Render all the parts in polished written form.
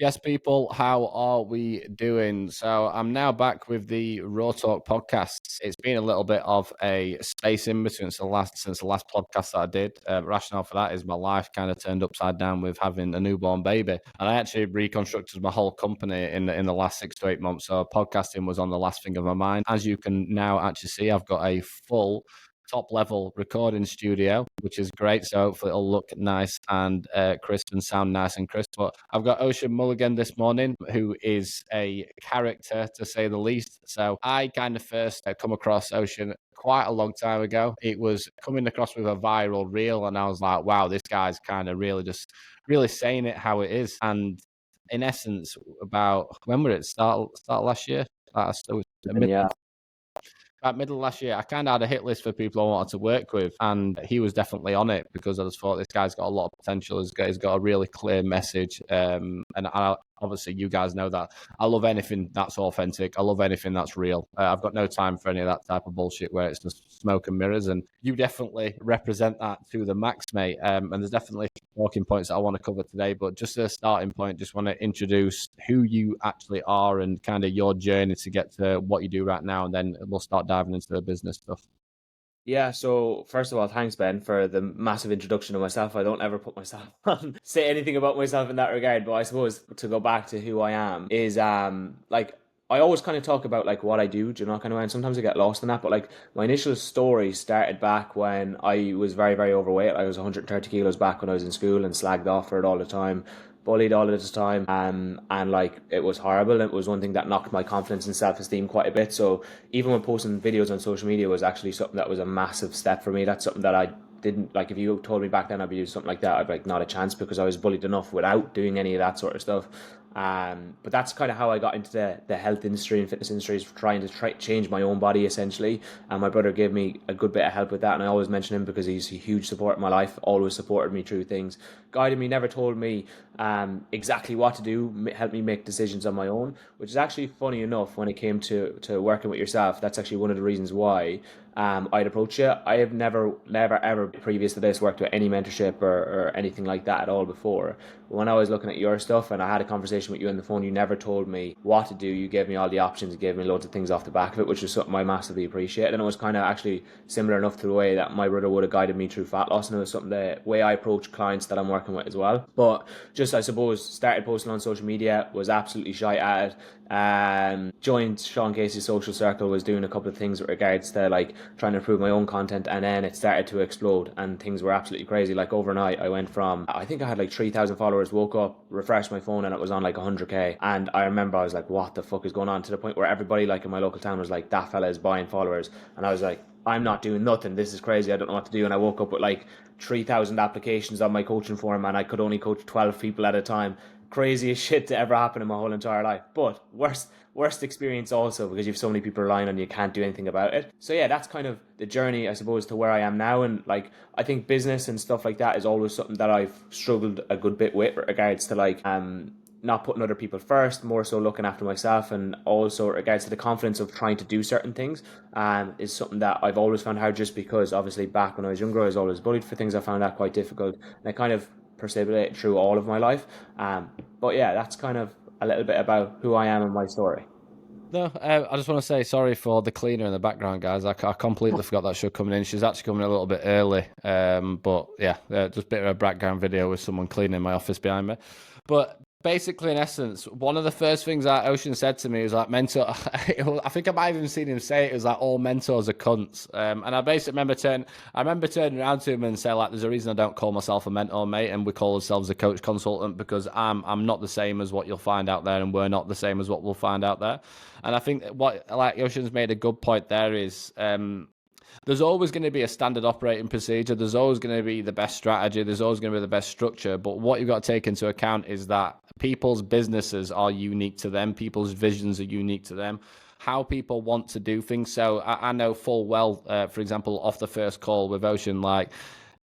Yes, people, how are we doing? So I'm now back with the Raw Talk podcast. It's been a little bit of a space in between since the last podcast that I did. Rationale for that is my life kind of turned upside down with having a newborn baby, and I actually reconstructed my whole company in the last 6 to 8 months. So podcasting was on the last thing of my mind. As you can now actually see, I've got a full top level recording studio, which is great. So hopefully it'll look nice and crisp and sound nice and crisp. But I've got Oisin Mulligan this morning, who is a character to say the least. So I kind of first come across Oisin quite a long time ago. It was coming across with a viral reel, and I was like, wow, this guy's kind of really saying it how it is. And in essence, about when were it? Start last year? And yeah, About middle of last year, I kind of had a hit list for people I wanted to work with, and he was definitely on it because I just thought this guy's got a lot of potential. He's got a really clear message, obviously you guys know that I love anything that's authentic. I love anything that's real. I've got no time for any of that type of bullshit where it's just smoke and mirrors, and you definitely represent that to the max, mate. And there's definitely talking points that I want to cover today, but just as a starting point, just want to introduce who you actually are and kind of your journey to get to what you do right now, and then we'll start diving into the business stuff. yeah. So first of all, thanks Ben for the massive introduction of myself. I don't ever put myself on say anything about myself in that regard, but I suppose to go back to who I am is like I always kind of talk about like what I do you know, kind of, and sometimes I get lost in that. But like my initial story started back when I was very, very overweight. I was 130 kilos back when I was in school and slagged off for it all the time, bullied all of the time, and like it was horrible. It was one thing that knocked my confidence and self-esteem quite a bit. So even when posting videos on social media was actually something that was a massive step for me. That's something that I didn't like. If you told me back then I'd be doing something like that, I'd be like, not a chance, because I was bullied enough without doing any of that sort of stuff. But that's kind of how I got into the health industry and fitness industry, is trying to change my own body essentially. And my brother gave me a good bit of help with that, and I always mention him because he's a huge support in my life. Always supported me through things, guided me, never told me exactly what to do, helped me make decisions on my own. Which is actually funny enough when it came to working with yourself. That's actually one of the reasons why I'd approach you. I have never, ever previous to this worked with any mentorship or anything like that at all before. When I was looking at your stuff and I had a conversation with you on the phone, you never told me what to do. You gave me all the options, you gave me loads of things off the back of it, which was something I massively appreciate. And it was kind of actually similar enough to the way that my brother would have guided me through fat loss, and it was something the way I approach clients that I'm working with as well. But just, I suppose, started posting on social media, was absolutely shy at it. Joined Sean Casey's social circle, was doing a couple of things with regards to like trying to improve my own content, and then it started to explode and things were absolutely crazy. Like overnight I went from, I think I had like 3,000 followers, woke up, refreshed my phone, and it was on like 100k. And I remember I was like, what the fuck is going on, to the point where everybody like in my local town was like, that fella is buying followers. And I was like, I'm not doing nothing, this is crazy, I don't know what to do. And I woke up with like 3,000 applications on my coaching form, and I could only coach 12 people at a time. Craziest shit to ever happen in my whole entire life. But worst experience also, because you have so many people relying on you, can't do anything about it. So yeah, that's kind of the journey, I suppose, to where I am now. And like, I think business and stuff like that is always something that I've struggled a good bit with regards to like not putting other people first, more so looking after myself. And also regards to the confidence of trying to do certain things is something that I've always found hard, just because obviously back when I was younger I was always bullied for things. I found that quite difficult, and I kind of perseverated through all of my life. But yeah, that's kind of a little bit about who I am and my story. No, I just want to say sorry for the cleaner in the background, guys. I completely forgot that she was coming in. She's actually coming a little bit early. But yeah, just a bit of a background video with someone cleaning my office behind me. But basically, in essence, one of the first things that Oisin said to me was like, mentor. I think I might have even seen him say it was like, all mentors are cunts. And I basically remember turning around to him and saying, like, there's a reason I don't call myself a mentor, mate, and we call ourselves a coach consultant, because I'm not the same as what you'll find out there, and we're not the same as what we'll find out there. And I think what, like, Oisin's made a good point there is, there's always going to be a standard operating procedure. There's always going to be the best strategy. There's always going to be the best structure. But what you've got to take into account is that people's businesses are unique to them. People's visions are unique to them. How people want to do things. So I know full well, for example, off the first call with Oisin, like,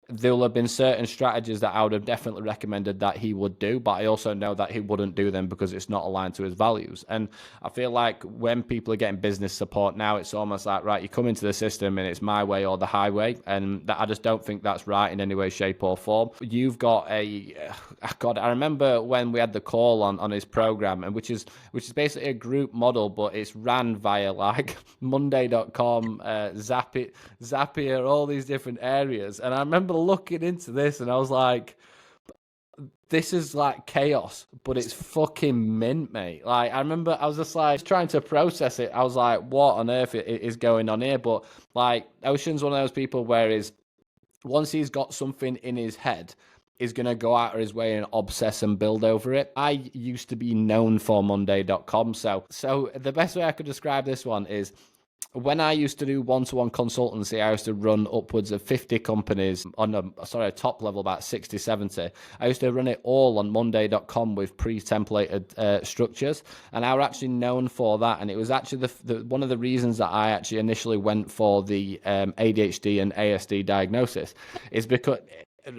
there'll have been certain strategies that I would have definitely recommended that he would do, but I also know that he wouldn't do them because it's not aligned to his values. And I feel like when people are getting business support now, it's almost like, right, you come into the system and it's my way or the highway. And that, I just don't think that's right in any way, shape, or form. You've got God, I remember when we had the call on his program, and which is basically a group model, but it's ran via like Monday.com, Zapier, all these different areas. And I remember looking into this and I was like, this is like chaos, but it's fucking mint, mate. Like, I remember I was just like trying to process it. I was like, what on earth is going on here? But like, Ocean's one of those people where is once he's got something in his head, is going to go out of his way and obsess and build over it. I used to be known for Monday.com. So the best way I could describe this one is when I used to do one-to-one consultancy, I used to run upwards of 50 companies on a top level, about 60, 70. I used to run it all on Monday.com with pre-templated structures. And I was actually known for that. And it was actually one of the reasons that I actually initially went for the ADHD and ASD diagnosis is because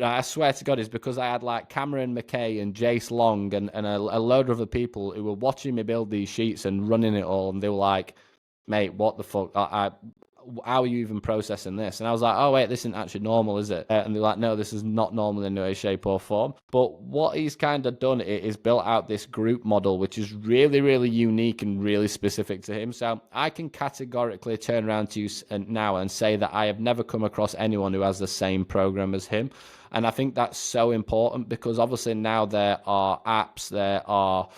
I swear to God, it's because I had like Cameron McKay and Jace Long and a load of other people who were watching me build these sheets and running it all. And they were like, mate, what the fuck? How are you even processing this? And I was like, oh, wait, this isn't actually normal, is it? And they're like, no, this is not normal in any way, shape, or form. But what he's kind of done is built out this group model, which is really, really unique and really specific to him. So I can categorically turn around to you now and say that I have never come across anyone who has the same program as him. And I think that's so important because obviously now there are apps that are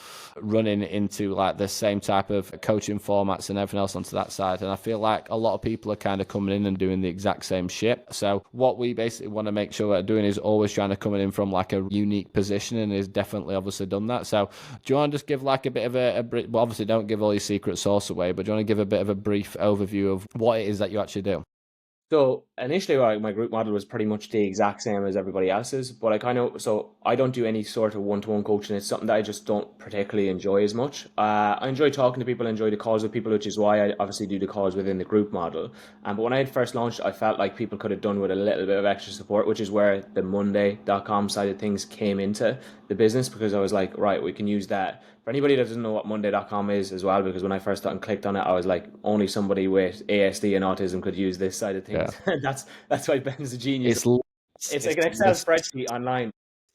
running into like the same type of coaching formats and everything else onto that side. And I feel like a lot of people are kind of coming in and doing the exact same shit. So what we basically want to make sure we're doing is always trying to come in from like a unique position, and he's definitely obviously done that. So do you want to just give like a bit of well, obviously don't give all your secret sauce away, but do you want to give a bit of a brief overview of what it is that you actually do? So initially, my group model was pretty much the exact same as everybody else's, but I don't do any sort of one-to-one coaching. It's something that I just don't particularly enjoy as much. I enjoy talking to people, I enjoy the calls with people, which is why I obviously do the calls within the group model. But when I had first launched, I felt like people could have done with a little bit of extra support, which is where the Monday.com side of things came into the business, because I was like, right, we can use that. For anybody that doesn't know what Monday.com is as well, because when I first clicked on it, I was like, only somebody with ASD and autism could use this side of things. Yeah. That's why Ben's a genius. It's like an Excel spreadsheet online,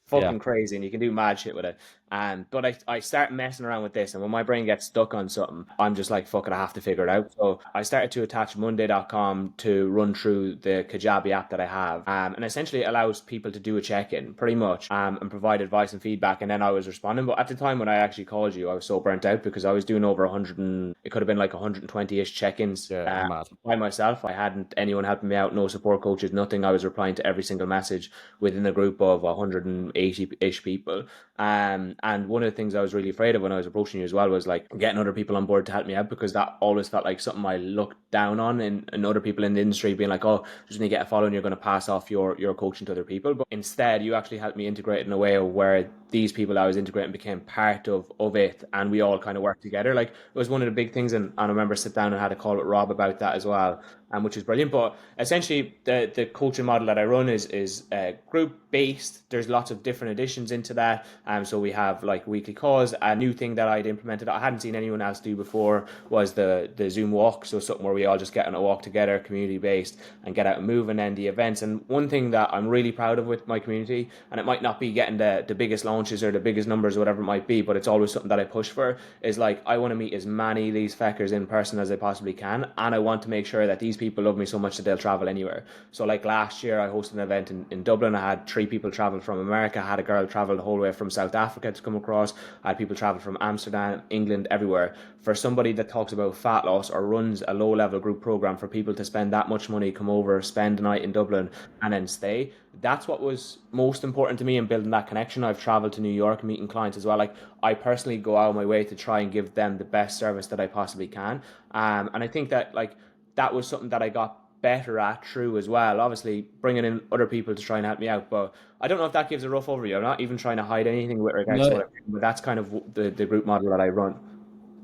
fucking crazy, and you can do mad shit with it. But I start messing around with this, and when my brain gets stuck on something, I'm just like, fuck it, I have to figure it out. So I started to attach Monday.com to run through the Kajabi app that I have, and essentially it allows people to do a check-in, pretty much, and provide advice and feedback, and then I was responding. But at the time when I actually called you, I was so burnt out because I was doing over 100 and it could have been like 120-ish check-ins by myself. I hadn't anyone helping me out, no support coaches, nothing. I was replying to every single message within a group of 180-ish people. And one of the things I was really afraid of when I was approaching you as well was like getting other people on board to help me out, because that always felt like something I looked down on, and other people in the industry being like, oh, just when you get a following, you're going to pass off your coaching to other people. But instead, you actually helped me integrate in a way where these people I was integrating became part of it, and we all kind of worked together. Like, it was one of the big things, and I remember sit down and had a call with Rob about that as well, which is brilliant. But essentially, the coaching model that I run is group based. There's lots of different additions into that. So we have like weekly calls. A new thing that I'd implemented, I hadn't seen anyone else do before, was the Zoom walk. So something where we all just get on a walk together, community based, and get out and move, and then the events. And one thing that I'm really proud of with my community, and it might not be getting the biggest launches or the biggest numbers or whatever it might be, but it's always something that I push for, is like, I want to meet as many of these feckers in person as I possibly can, and I want to make sure that these people love me so much that they'll travel anywhere. So like last year, I hosted an event in Dublin. I had 3 people travel from America. I had a girl travel the whole way from South Africa to come across. I had people travel from Amsterdam, England, everywhere. For somebody that talks about fat loss or runs a low-level group program, for people to spend that much money, come over, spend a night in Dublin, and then stay, that's what was most important to me in building that connection. I've traveled to New York meeting clients as well. Like, I personally go out of my way to try and give them the best service that I possibly can. And I think that like that was something that I got better at through as well, obviously bringing in other people to try and help me out. But I don't know if that gives a rough overview. I'm not even trying to hide anything with regards to what I'm doing, but that's kind of the group model that I run.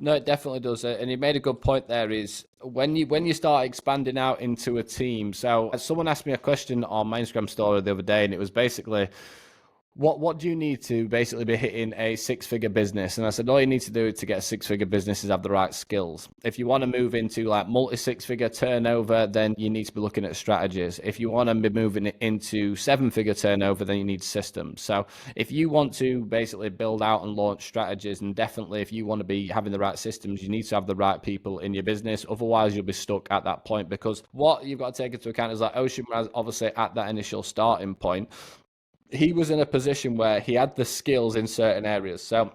No, it definitely does, and you made a good point. There is when you start expanding out into a team. So someone asked me a question on my Instagram story the other day, and it was basically, what do you need to basically be hitting a six-figure business? And I said, all you need to do to get a six-figure business is have the right skills. If you want to move into like multi-six-figure turnover, then you need to be looking at strategies. If you want to be moving into seven-figure turnover, then you need systems. So if you want to basically build out and launch strategies, and definitely if you want to be having the right systems, you need to have the right people in your business. Otherwise, you'll be stuck at that point, because what you've got to take into account is like Ocean was obviously at that initial starting point. He was in a position where he had the skills in certain areas. So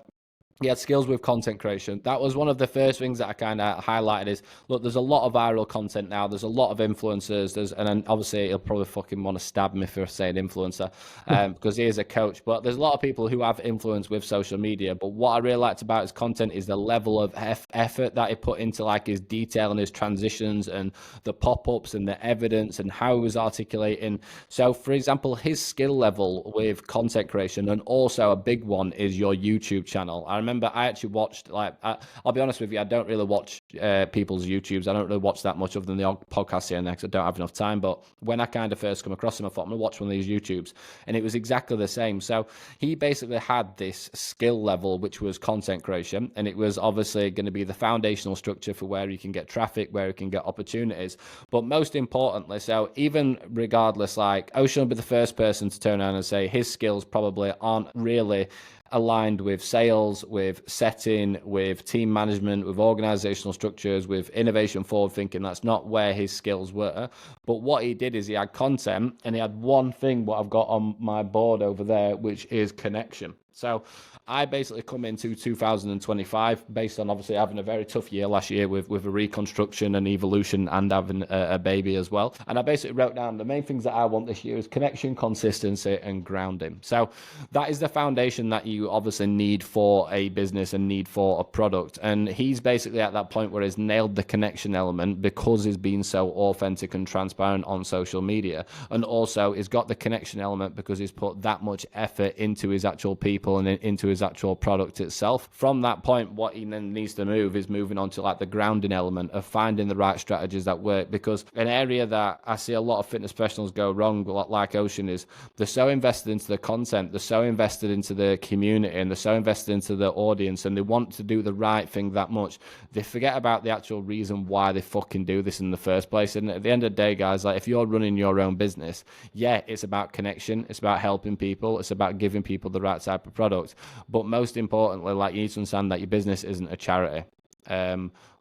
he had skills with content creation. That was one of the first things that I kind of highlighted is, look, there's a lot of viral content now. There's a lot of influencers. And then obviously he'll probably fucking want to stab me for saying influencer, because he is a coach. But there's a lot of people who have influence with social media. But what I really liked about his content is the level of effort that he put into like his detail and his transitions and the pop-ups and the evidence and how he was articulating. So for example, his skill level with content creation, and also a big one is your YouTube channel. I remember I actually watched, I'll be honest with you, I don't really watch people's YouTubes. I don't really watch that much other than the odd podcast here and there, because I don't have enough time. But when I kind of first come across him, I thought, I'm going to watch one of these YouTubes. And it was exactly the same. So he basically had this skill level, which was content creation. And it was obviously going to be the foundational structure for where you can get traffic, where you can get opportunities. But most importantly, so even regardless, like Ocean will be the first person to turn around and say his skills probably aren't really aligned with sales, with setting, with team management, with organizational structures, with innovation forward thinking. That's not where his skills were. But what he did is he had content, and he had one thing, what I've got on my board over there, which is connection. So I basically come into 2025 based on obviously having a very tough year last year with a reconstruction and evolution and having a baby as well. And I basically wrote down the main things that I want this year is connection, consistency, and grounding. So that is the foundation that you obviously need for a business and need for a product. And he's basically at that point where he's nailed the connection element because he's been so authentic and transparent on social media. And also he's got the connection element because he's put that much effort into his actual people and into his actual product itself. From that point, what he then needs to move is moving on to like the grounding element of finding the right strategies that work. Because an area that I see a lot of fitness professionals go wrong, like Ocean, is they're so invested into the content, they're so invested into the community, and they're so invested into the audience, and they want to do the right thing that much, they forget about the actual reason why they fucking do this in the first place. And at the end of the day, guys, like if you're running your own business, yeah, it's about connection, it's about helping people, it's about giving people the right type of product. But most importantly, like, you need to understand that your business isn't a charity.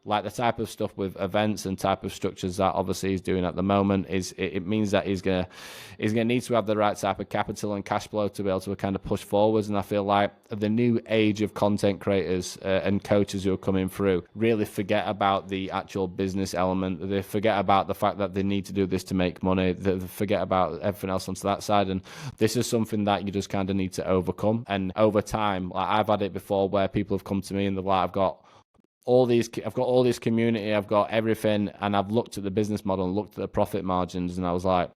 Like the type of stuff with events and type of structures that obviously he's doing at the moment is it means that he's gonna need to have the right type of capital and cash flow to be able to kind of push forwards. And I feel like the new age of content creators and coaches who are coming through really forget about the actual business element. They forget about the fact that they need to do this to make money. They forget about everything else onto that side. And this is something that you just kind of need to overcome. And over time, like I've had it before where people have come to me and they're like, I've got all this community, I've got everything, and I've looked at the business model and looked at the profit margins, and I was like,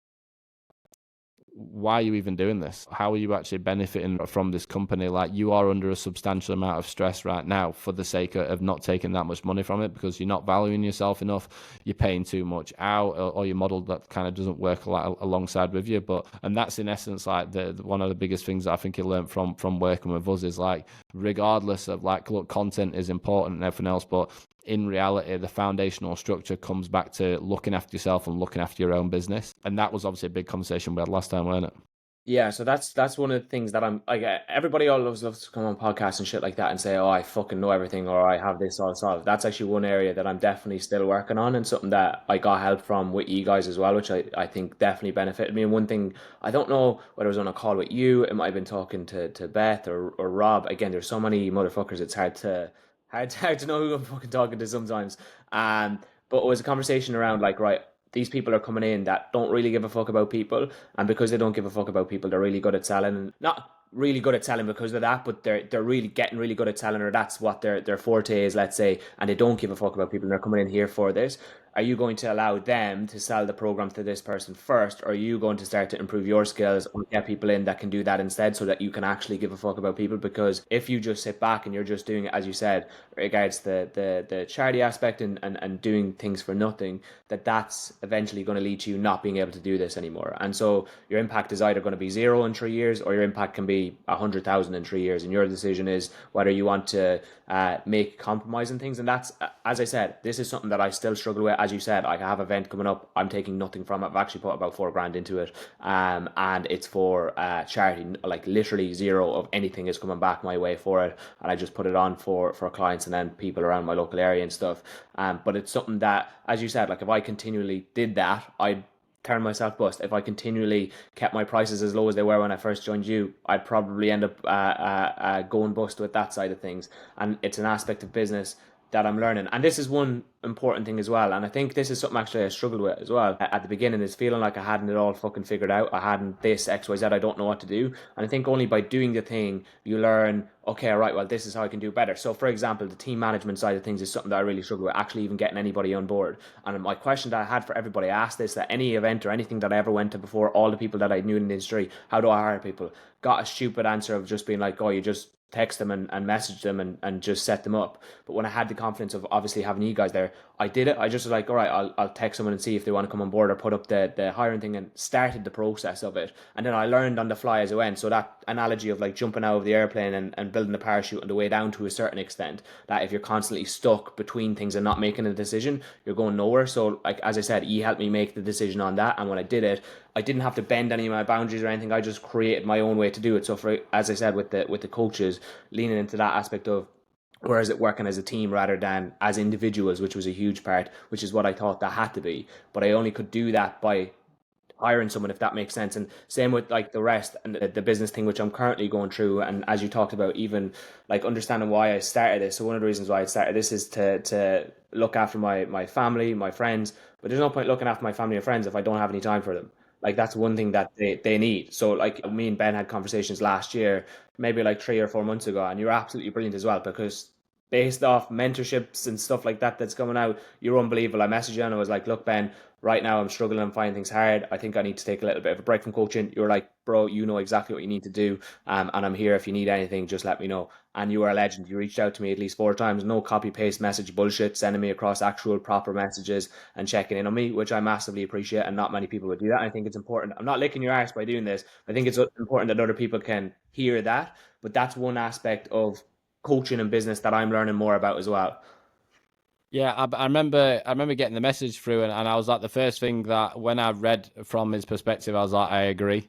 why are you even doing this? How are you actually benefiting from this company? Like, you are under a substantial amount of stress right now for the sake of not taking that much money from it, because you're not valuing yourself enough, you're paying too much out, or your model that kind of doesn't work alongside with you. And that's in essence like the one of the biggest things that I think you learned from working with us is like, regardless of like, look, content is important and everything else, but in reality, the foundational structure comes back to looking after yourself and looking after your own business. And that was obviously a big conversation we had last time, wasn't it? Yeah, so that's one of the things that I'm like. Everybody all loves to come on podcasts and shit like that and say, "Oh, I fucking know everything," or "I have this all solved." That's actually one area that I'm definitely still working on, and something that I got help from with you guys as well, which I think definitely benefited me. And one thing, I don't know whether it was on a call with you, it might have been talking to Beth or Rob. Again, there's so many motherfuckers. It's hard to know who I'm fucking talking to sometimes. But it was a conversation around like, right, these people are coming in that don't really give a fuck about people, and because they don't give a fuck about people, they're really good at selling. And not really good at selling because of that, but they're really getting really good at selling, or that's what their forte is, let's say, and they don't give a fuck about people, and they're coming in here for this. are you going to allow them to sell the program to this person first, or are you going to start to improve your skills or get people in that can do that instead so that you can actually give a fuck about people? Because if you just sit back and you're just doing it, as you said, regards the charity aspect and doing things for nothing, that's eventually going to lead to you not being able to do this anymore. And so your impact is either going to be 0 in 3 years, or your impact can be 100,000 in 3 years. And your decision is whether you want to make compromise and things. And that's, as I said, this is something that I still struggle with. As you said, I have an event coming up. I'm taking nothing from it. I've actually put about 4 grand into it. And it's for charity. Like literally 0 of anything is coming back my way for it. And I just put it on for clients and then people around my local area and stuff. But it's something that, as you said, like if I continually did that, I'd turn myself bust. If I continually kept my prices as low as they were when I first joined you, I'd probably end up going bust with that side of things. And it's an aspect of business that I'm learning. And this is one important thing as well. And I think this is something actually I struggled with as well at the beginning, is feeling like I hadn't it all fucking figured out. I hadn't this XYZ, I don't know what to do. And I think only by doing the thing, you learn, okay, all right, well, this is how I can do better. So for example, the team management side of things is something that I really struggle with, actually even getting anybody on board. And my question that I had for everybody, I asked this at any event or anything that I ever went to before, all the people that I knew in the industry, how do I hire people? Got a stupid answer of just being like, oh, you just text them and message them and just set them up. But when I had the confidence of obviously having you guys there, I did it. I just was like, all right, I'll text someone and see if they want to come on board, or put up the hiring thing, and started the process of it. And then I learned on the fly as I went. So that analogy of like jumping out of the airplane and building the parachute on the way down, to a certain extent, that if you're constantly stuck between things and not making a decision, you're going nowhere. So like, as I said, he helped me make the decision on that. And when I did it, I didn't have to bend any of my boundaries or anything. I just created my own way to do it. So for, as I said, with the coaches, leaning into that aspect of, where is it working as a team rather than as individuals, which was a huge part, which is what I thought that had to be. But I only could do that by hiring someone, if that makes sense. And same with like the rest and the business thing, which I'm currently going through. And as you talked about, even like understanding why I started this. So one of the reasons why I started this is to look after my family, my friends. But there's no point looking after my family and friends if I don't have any time for them. Like that's one thing that they need. So like me and Ben had conversations last year, maybe like 3 or 4 months ago, and you're absolutely brilliant as well, because based off mentorships and stuff like that that's coming out, you're unbelievable. I messaged you and I was like, look, Ben, right now I'm struggling and finding things hard. I think I need to take a little bit of a break from coaching. You're like, bro, you know exactly what you need to do. And I'm here if you need anything, just let me know. And you are a legend. You reached out to me at least 4 times. No copy paste message bullshit, sending me across actual proper messages and checking in on me, which I massively appreciate. And not many people would do that. I think it's important. I'm not licking your ass by doing this. I think it's important that other people can hear that. But that's one aspect of coaching and business that I'm learning more about as well. Yeah, I remember getting the message through, and I was like, the first thing that when I read from his perspective, I was like, I agree.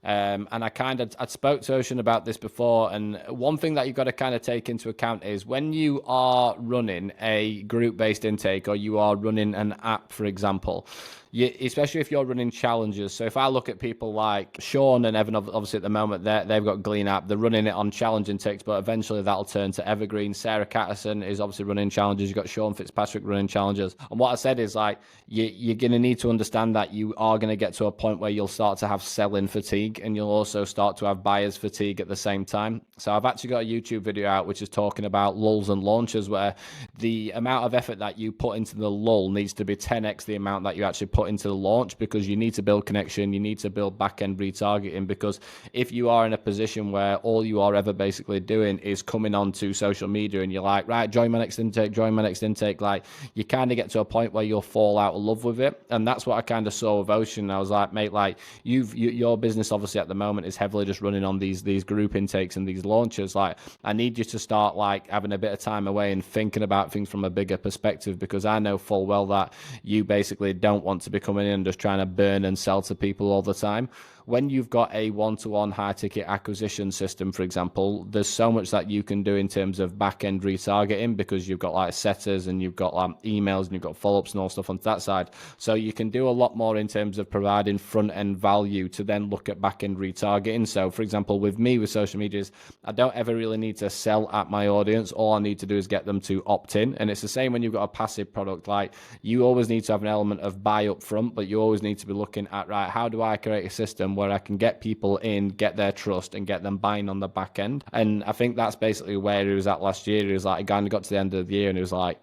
And I spoke to Ocean about this before, and one thing that you've got to kind of take into account is when you are running a group-based intake, or you are running an app, for example, especially if you're running challenges. So if I look at people like Sean and Evan, obviously at the moment, they've got Glean app, they're running it on challenge intakes, but eventually that'll turn to Evergreen. Sarah Catterson is obviously running challenges. You've got Sean Fitzpatrick running challenges. And what I said is like, you're going to need to understand that you are going to get to a point where you'll start to have selling fatigue, and you'll also start to have buyers fatigue at the same time. So I've actually got a YouTube video out which is talking about lulls and launches, where the amount of effort that you put into the lull needs to be 10x the amount that you actually put into the launch, because you need to build connection, you need to build back-end retargeting, because if you are in a position where all you are ever basically doing is coming onto social media and you're like, right, join my next intake, like you kind of get to a point where you'll fall out of love with it. And that's what I kind of saw with Ocean. I was like, mate, like your business obviously at the moment is heavily just running on these group intakes and these launches. Like I need you to start like having a bit of time away and thinking about things from a bigger perspective, because I know full well that you basically don't want to be coming in and just trying to burn and sell to people all the time. When you've got a one-to-one high-ticket acquisition system, for example, there's so much that you can do in terms of back-end retargeting, because you've got like setters and you've got like emails and you've got follow-ups and all stuff on that side. So you can do a lot more in terms of providing front-end value to then look at back-end retargeting. So, for example, with me with social medias, I don't ever really need to sell at my audience. All I need to do is get them to opt in. And it's the same when you've got a passive product. Like you always need to have an element of buy up front, but you always need to be looking at, right, how do I create a system where I can get people in, get their trust, and get them buying on the back end? And I think that's basically where he was at last year. He was like, he kind of got to the end of the year and he was like,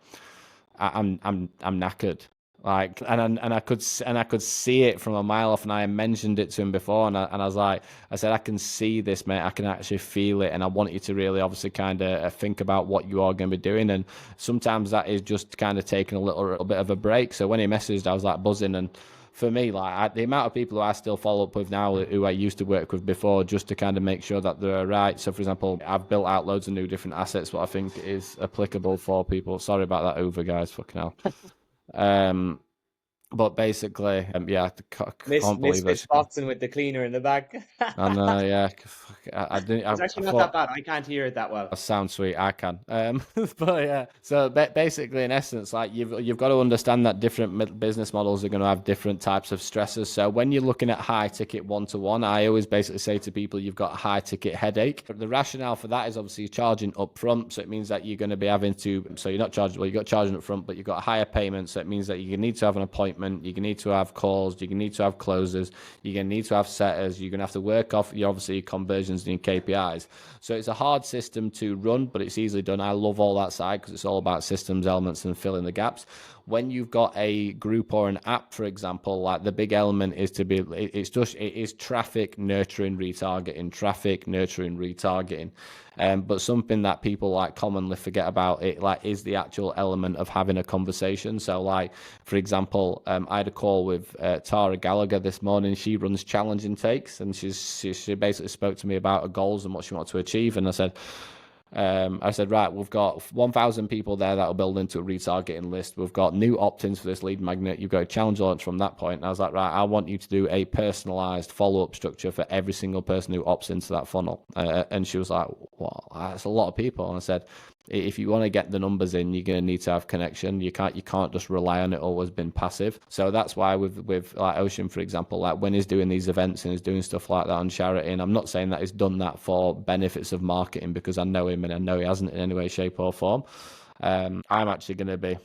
I'm knackered. Like, and I could see it from a mile off, and I mentioned it to him before, and I was like, I said, I can see this, mate. I can actually feel it, and I want you to really, obviously, kind of think about what you are going to be doing, and sometimes that is just kind of taking a little bit of a break. So when he messaged, I was like buzzing, and for me, like the amount of people who I still follow up with now, who I used to work with before, just to kind of make sure that they're right. So, for example, I've built out loads of new different assets, what I think is applicable for people. Sorry about that, Uber guys, fucking hell. Um, but basically, yeah, can't believe Misfits that. boxing with the cleaner in the back. I know, yeah. I didn't. It's I actually not that thought bad. I can't hear it that well. that sounds sweet. I can. But yeah. So basically, in essence, like you've got to understand that different business models are going to have different types of stresses. So when you're looking at high ticket one-to-one, I always basically say to people, you've got a high ticket headache. The rationale for that is obviously charging up front. So it means that you're going to be having to. So you're not charging. Well, you got charging up front, but you've got a higher payment. So it means that you need to have an appointment. You need to have calls. You need to have closers. You're going to need to have setters. You're going to have to work off your obviously conversions and your KPIs. So it's a hard system to run, but it's easily done. I love all that side because it's all about systems, elements, and filling the gaps. When you've got a group or an app, for example, like the big element is to be, it is traffic nurturing, retargeting, traffic nurturing, retargeting. But something that people like commonly forget about it, like, is the actual element of having a conversation. So, like, for example, I had a call with Tara Gallagher this morning. She runs challenging takes, and she basically spoke to me about her goals and what she wanted to achieve. And I said, right, we've got 1,000 people there that will build into a retargeting list. We've got new opt-ins for this lead magnet. You've got a challenge launch from that point. And I was like, right, I want you to do a personalized follow-up structure for every single person who opts into that funnel. And she was like, well, that's a lot of people. And I said, if you want to get the numbers in, you're going to need to have connection. You can't just rely on it always being passive. So that's why with like Oisin, for example, like when he's doing these events and he's doing stuff like that on charity, and I'm not saying that he's done that for benefits of marketing, because I know him and I know he hasn't in any way, shape or form. I'm actually going to be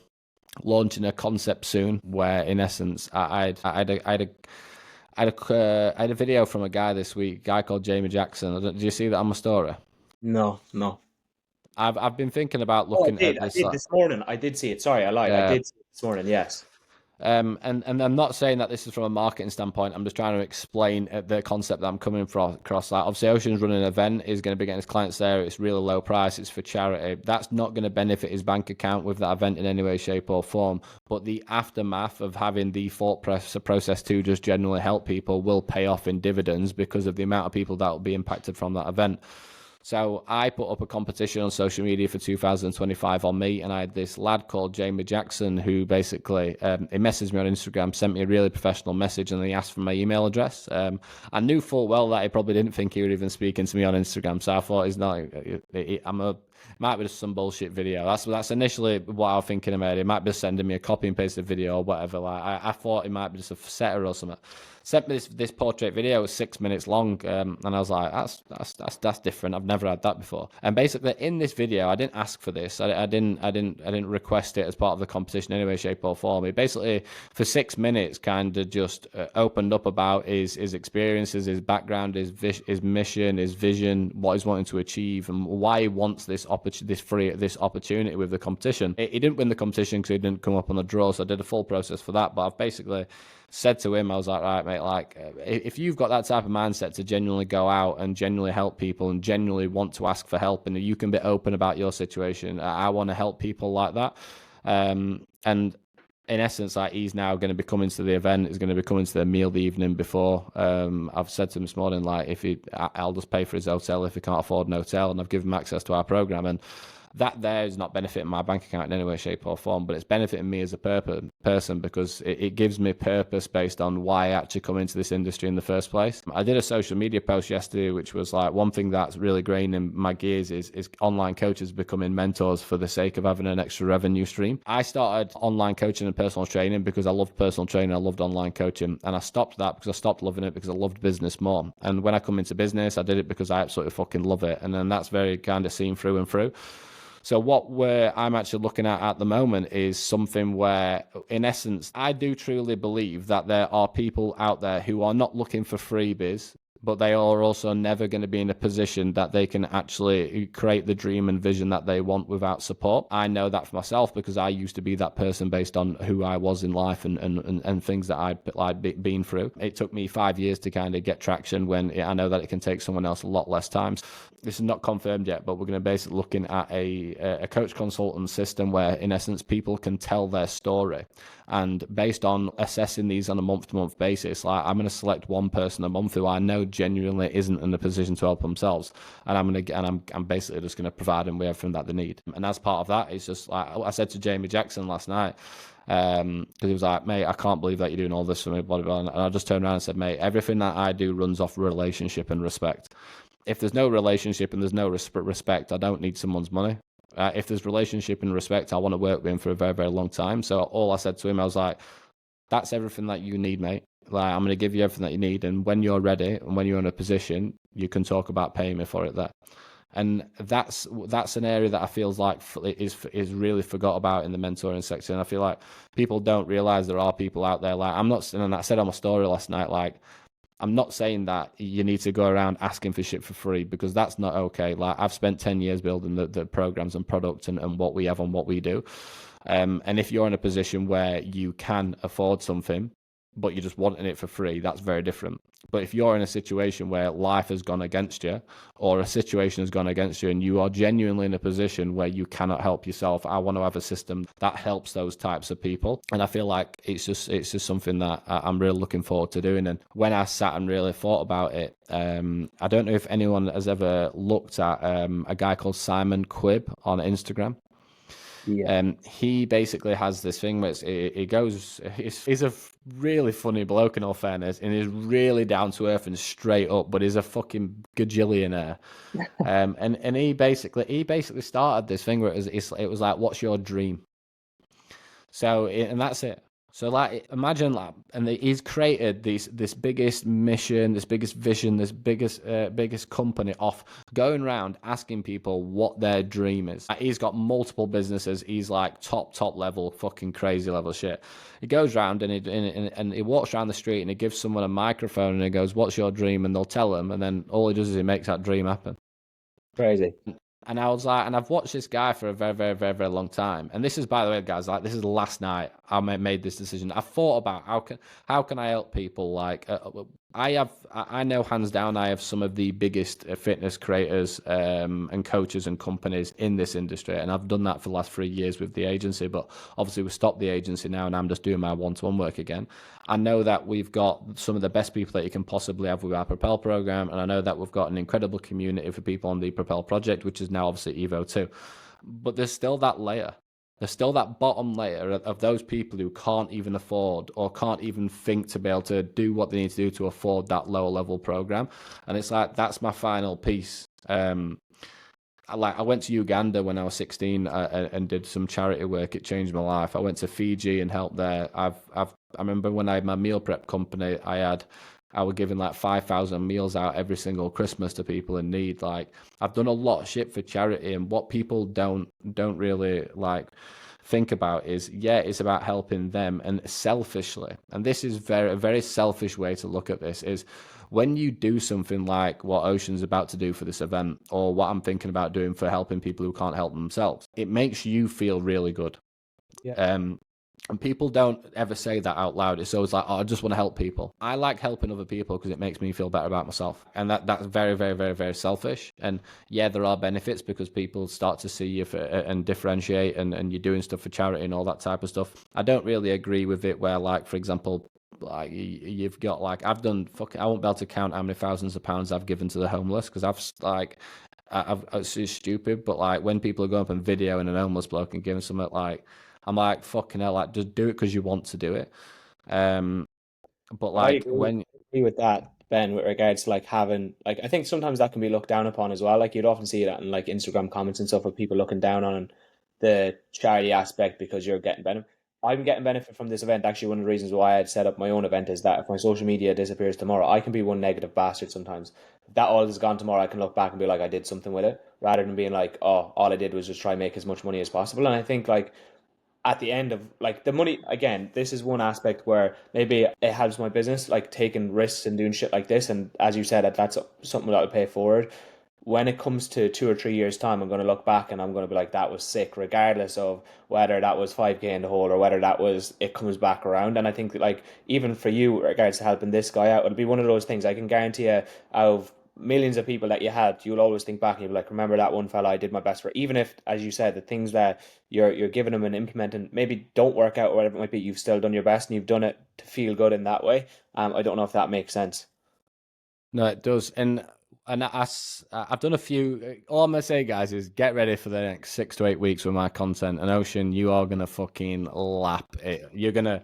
launching a concept soon where, in essence, I had a video from a guy this week, a guy called Jamie Jackson. Did you see that on my story? No. I've been thinking about Oh, looking at I this. did this morning. I did see it. Sorry, I lied. I did see it this morning. Yes. And I'm not saying that this is from a marketing standpoint. I'm just trying to explain the concept that I'm coming across. Like, obviously, Ocean's running an event. Is going to be getting his clients there. It's really low price. It's for charity. That's not going to benefit his bank account with that event in any way, shape, or form. But the aftermath of having the thought process to just generally help people will pay off in dividends because of the amount of people that will be impacted from that event. So I put up a competition on social media for 2025 on me, and I had this lad called Jamie Jackson who basically he messaged me on Instagram, sent me a really professional message, and he asked for my email address. I knew full well that he probably didn't think he would even speaking to me on Instagram, so I thought he's not. Might be just some bullshit video. That's initially what I was thinking about. He might be sending me a copy and pasted video or whatever. Like I thought it might be just a setter or something. Sent me this portrait video. It was 6 minutes long, and I was like, that's different. I've never had that before. And basically, in this video, I didn't ask for this. I didn't request it as part of the competition in any way, shape, or form. He basically, for 6 minutes, kind of just opened up about his experiences, his background, his mission, his vision, what he's wanting to achieve, and why he wants this opportunity with the competition. He didn't win the competition because he didn't come up on the draw, so I did a full process for that. But I've basically said to him, I was like, right, mate, like, if you've got that type of mindset to genuinely go out and genuinely help people and genuinely want to ask for help, and you can be open about your situation, I want to help people like that. And in essence, like, he's now going to be coming to the event. He's going to be coming to the meal the evening before. I've said to him this morning, like, I'll just pay for his hotel if he can't afford an hotel, and I've given him access to our program. And that there is not benefiting my bank account in any way, shape, or form, but it's benefiting me as a person because it gives me purpose based on why I actually come into this industry in the first place. I did a social media post yesterday, which was like, one thing that's really graining my gears is online coaches becoming mentors for the sake of having an extra revenue stream. I started online coaching and personal training because I loved personal training, I loved online coaching, and I stopped that because I stopped loving it because I loved business more. And when I come into business, I did it because I absolutely fucking love it, and then that's very kind of seen through and through. So what I'm actually looking at the moment is something where, in essence, I do truly believe that there are people out there who are not looking for freebies, but they are also never going to be in a position that they can actually create the dream and vision that they want without support. I know that for myself because I used to be that person based on who I was in life and things that I'd been through. It took me 5 years to kind of get traction when I know that it can take someone else a lot less time. This is not confirmed yet, but we're going to basically looking at a coach consultant system where, in essence, people can tell their story, and based on assessing these on a month-to-month basis, like I'm going to select one person a month who I know genuinely isn't in a position to help themselves, and I'm basically just going to provide them with everything that they need. And as part of that, it's just like I said to Jamie Jackson last night. Because he was like, mate, I can't believe that you're doing all this for me, blah, blah, blah. And I just turned around and said, mate, everything that I do runs off relationship and respect. If there's no relationship and there's no respect, I don't need someone's money. If there's relationship and respect, I want to work with him for a very, very long time. So all I said to him, I was like, that's everything that you need, mate. Like, I'm going to give you everything that you need. And when you're ready and when you're in a position, you can talk about paying me for it there. And that's an area that I feel like is really forgot about in the mentoring sector. And I feel like people don't realize there are people out there. Like, I'm not, and I said on my story last night, like, I'm not saying that you need to go around asking for shit for free, because that's not okay. Like, I've spent 10 years building the programs and products and what we have and what we do. And if you're in a position where you can afford something, but you're just wanting it for free, that's very different. But if you're in a situation where life has gone against you, or a situation has gone against you, and you are genuinely in a position where you cannot help yourself, I want to have a system that helps those types of people. And I feel like it's just something that I'm really looking forward to doing. And when I sat and really thought about it, I don't know if anyone has ever looked at a guy called Simon Quibb on Instagram. Yeah. He basically has this thing where he's a really funny bloke in all fairness, and he's really down to earth and straight up, but he's a fucking gajillionaire. And he basically started this thing where it was like, what's your dream? So, and that's it. So, like, imagine, like, and he's created this biggest mission, this biggest vision, this biggest company off going around asking people what their dream is. Like, he's got multiple businesses. He's like top level, fucking crazy level shit. He goes around and he walks around the street and he gives someone a microphone and he goes, "What's your dream?" And they'll tell him, and then all he does is he makes that dream happen. Crazy. And I was like, and I've watched this guy for a very, very, very, very long time. And this is, by the way, guys, like, this is last night I made this decision. I thought about how can I help people? Like, I know hands down, I have some of the biggest fitness creators and coaches and companies in this industry, and I've done that for the last 3 years with the agency. But obviously, we stopped the agency now, and I'm just doing my one-to-one work again. I know that we've got some of the best people that you can possibly have with our Propel program, and I know that we've got an incredible community for people on the Propel project, which is now obviously Evo 2. But there's still that layer. There's still that bottom layer of those people who can't even afford or can't even think to be able to do what they need to do to afford that lower level program. And it's like, that's my final piece. I went to Uganda when I was 16 and did some charity work. It changed my life. I went to Fiji and helped there. I remember when I had my meal prep company, I was giving like 5,000 meals out every single Christmas to people in need. Like, I've done a lot of shit for charity, and what people don't really like think about is, yeah, it's about helping them and selfishly. And this is a very selfish way to look at this, is when you do something like what Ocean's about to do for this event, or what I'm thinking about doing for helping people who can't help themselves, it makes you feel really good. Yeah. And people don't ever say that out loud. It's always like, oh, I just want to help people. I like helping other people because it makes me feel better about myself. And that's very, very, very, very selfish. And yeah, there are benefits because people start to see you and differentiate, and you're doing stuff for charity and all that type of stuff. I don't really agree with it where, like, for example, like, you've got, like, I won't be able to count how many thousands of pounds I've given to the homeless, because it's stupid. But like, when people are going up and videoing an homeless bloke and giving something, like, I'm like, fucking hell, like, just do it because you want to do it. But like, agree with that, Ben, with regards to like having, like, I think sometimes that can be looked down upon as well. Like, you'd often see that in like Instagram comments and stuff, where people looking down on the charity aspect because you're getting benefit. I'm getting benefit from this event. Actually, one of the reasons why I'd set up my own event is that if my social media disappears tomorrow, I can be one negative bastard sometimes. If that all is gone tomorrow, I can look back and be like, I did something with it, rather than being like, oh, all I did was just try and make as much money as possible. And I think, like, at the end of like the money, again, this is one aspect where maybe it helps my business, like taking risks and doing shit like this. And as you said, that's something that I'll pay forward. When it comes to 2 or 3 years' time, I'm going to look back and I'm going to be like, that was sick, regardless of whether that was 5K in the hole or whether that was, it comes back around. And I think that, like, even for you, regards to helping this guy out, it'll be one of those things I can guarantee you, out of millions of people that you had, you'll always think back and you'll be like, remember that one fella I did my best for. Even if, as you said, the things that you're giving them and implementing maybe don't work out or whatever it might be, you've still done your best and you've done it to feel good in that way. I don't know if that makes sense. No, it does. And I've done a few. All I'm gonna say, guys, is get ready for the next 6 to 8 weeks with my content. And Ocean, you are gonna fucking lap it. You're gonna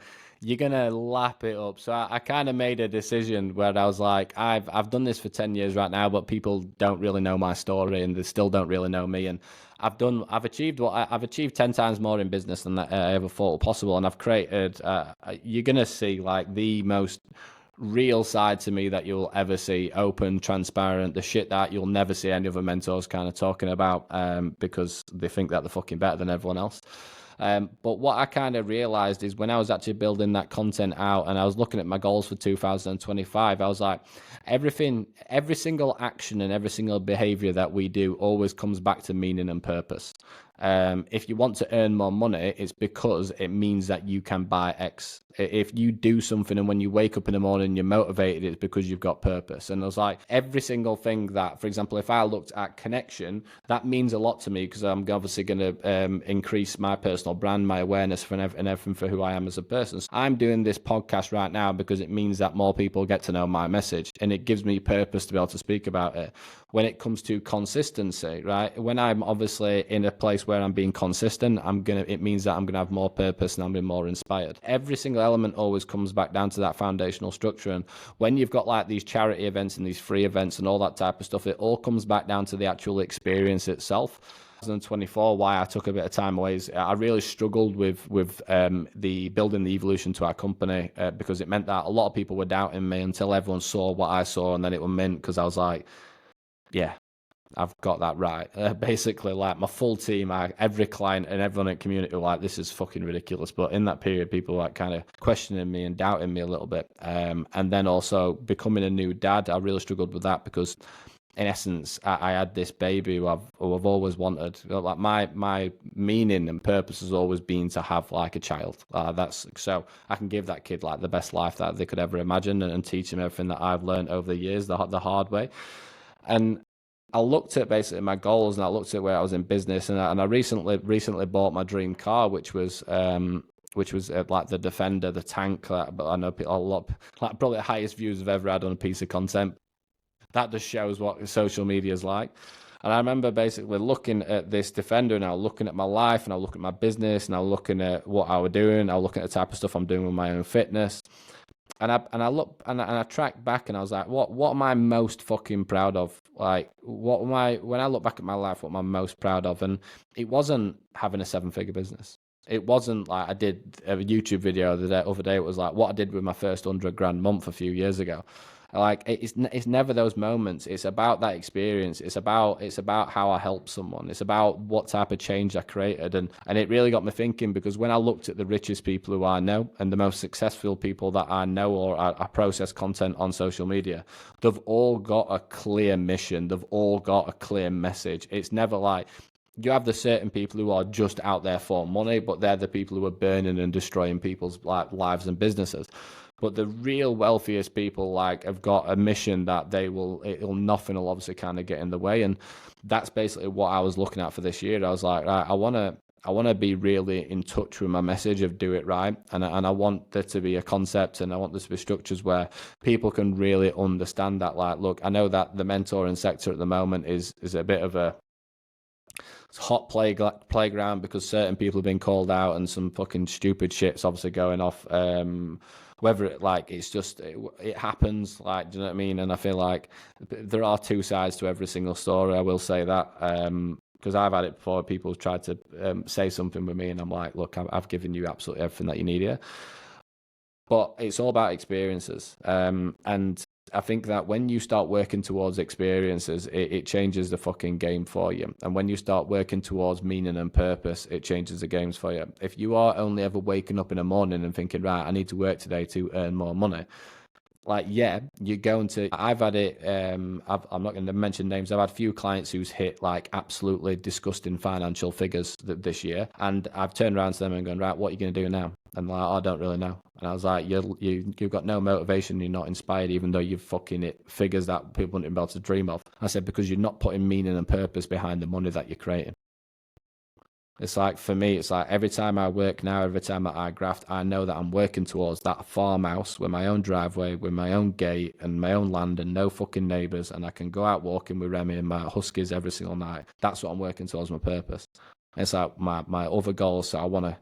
lap it up. So I kind of made a decision where I was like, I've done this for 10 years right now, but people don't really know my story, and they still don't really know me. And I've achieved 10 times more in business than I ever thought possible, and I've created. You're gonna see like the most real side to me that you'll ever see, open, transparent, the shit that you'll never see any other mentors kind of talking about, because they think that they're fucking better than everyone else. But what I kind of realized is when I was actually building that content out and I was looking at my goals for 2025, I was like, every single action and every single behavior that we do always comes back to meaning and purpose. If you want to earn more money, it's because it means that you can buy X. If you do something and when you wake up in the morning you're motivated, it's because you've got purpose. And I was like, every single thing that, for example, if I looked at connection, that means a lot to me because I'm obviously going to increase my personal brand, my awareness and everything for who I am as a person. So I'm doing this podcast right now because it means that more people get to know my message and it gives me purpose to be able to speak about it. When it comes to consistency, right? When I'm obviously in a place where I'm being consistent, it means that I'm gonna have more purpose and I'm being more inspired. Every single element always comes back down to that foundational structure. And when you've got like these charity events and these free events and all that type of stuff, it all comes back down to the actual experience itself. 2024, why I took a bit of time away is I really struggled with the building the evolution to our company, because it meant that a lot of people were doubting me until everyone saw what I saw, and then it was mint because I was like, yeah, I've got that right. Basically, like my full team, every client and everyone in the community were like, this is fucking ridiculous. But in that period, people were like kind of questioning me and doubting me a little bit. And then also becoming a new dad, I really struggled with that because in essence, I had this baby who I've always wanted. Like my meaning and purpose has always been to have like a child. That's so I can give that kid like the best life that they could ever imagine and teach him everything that I've learned over the years, the hard way. And I looked at basically my goals and I looked at where I was in business, and I recently bought my dream car, which was like the Defender, the tank. But I know a lot, like probably the highest views I've ever had on a piece of content. That just shows what social media is like. And I remember basically looking at this Defender and I was looking at my life and I was looking at my business and I was looking at what I was doing. I was looking at the type of stuff I'm doing with my own fitness. And I look and I tracked back and I was like, what am I most fucking proud of? Like, when I look back at my life, what am I most proud of? And it wasn't having a 7-figure business. It wasn't like I did a YouTube video the other day. It was like what I did with my first 100 grand month a few years ago. Like it's never those moments. It's about that experience. It's about how I helped someone. It's about what type of change I created, and it really got me thinking because when I looked at the richest people who I know and the most successful people that I know or I process content on social media, they've all got a clear mission. They've all got a clear message. It's never like you have the certain people who are just out there for money, but they're the people who are burning and destroying people's lives and businesses. But the real wealthiest people like have got a mission that nothing will obviously kind of get in the way. And that's basically what I was looking at for this year. I was like, right, I want to be really in touch with my message of do it right. And I want there to be a concept and I want there to be structures where people can really understand that. Like, look, I know that the mentoring sector at the moment is a bit of a hot playground because certain people have been called out and some fucking stupid shit's obviously going off. Whether it happens, like, do you know what I mean? And I feel like there are two sides to every single story. I will say that because I've had it before. People tried to say something with me, and I'm like, look, I've given you absolutely everything that you need here. But it's all about experiences, and I think that when you start working towards experiences, it changes the fucking game for you. And when you start working towards meaning and purpose, it changes the games for you. If you are only ever waking up in the morning and thinking, right, I need to work today to earn more money, like, yeah, you're going to. I've had it. I'm not going to mention names. I've had a few clients who's hit like absolutely disgusting financial figures this year, and I've turned around to them and gone, right, what are you going to do now? And like, I don't really know. And I was like, you've got no motivation. You're not inspired, even though you've fucking hit figures that people wouldn't be able to dream of. I said, because you're not putting meaning and purpose behind the money that you're creating. It's like, for me, it's like every time I work now, every time that I graft, I know that I'm working towards that farmhouse with my own driveway, with my own gate and my own land and no fucking neighbours. And I can go out walking with Remy and my huskies every single night. That's what I'm working towards, my purpose. It's like my other goals. So I want to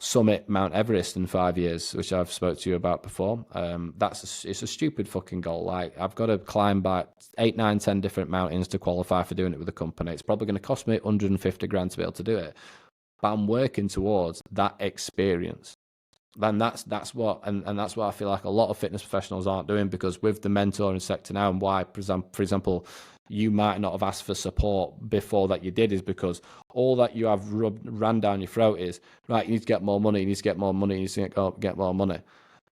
summit Mount Everest in 5 years, which I've spoke to you about before. It's a stupid fucking goal. Like, I've got to climb by 8, 9, 10 different mountains to qualify for doing it with a company. It's probably going to cost me 150 grand to be able to do it, but I'm working towards that experience. Then that's what that's what I feel like a lot of fitness professionals aren't doing, because with the mentoring sector now, and why, for example, you might not have asked for support before that you did, is because all that you have ran down your throat is, right, you need to get more money, you need to get more money, you need to get more money.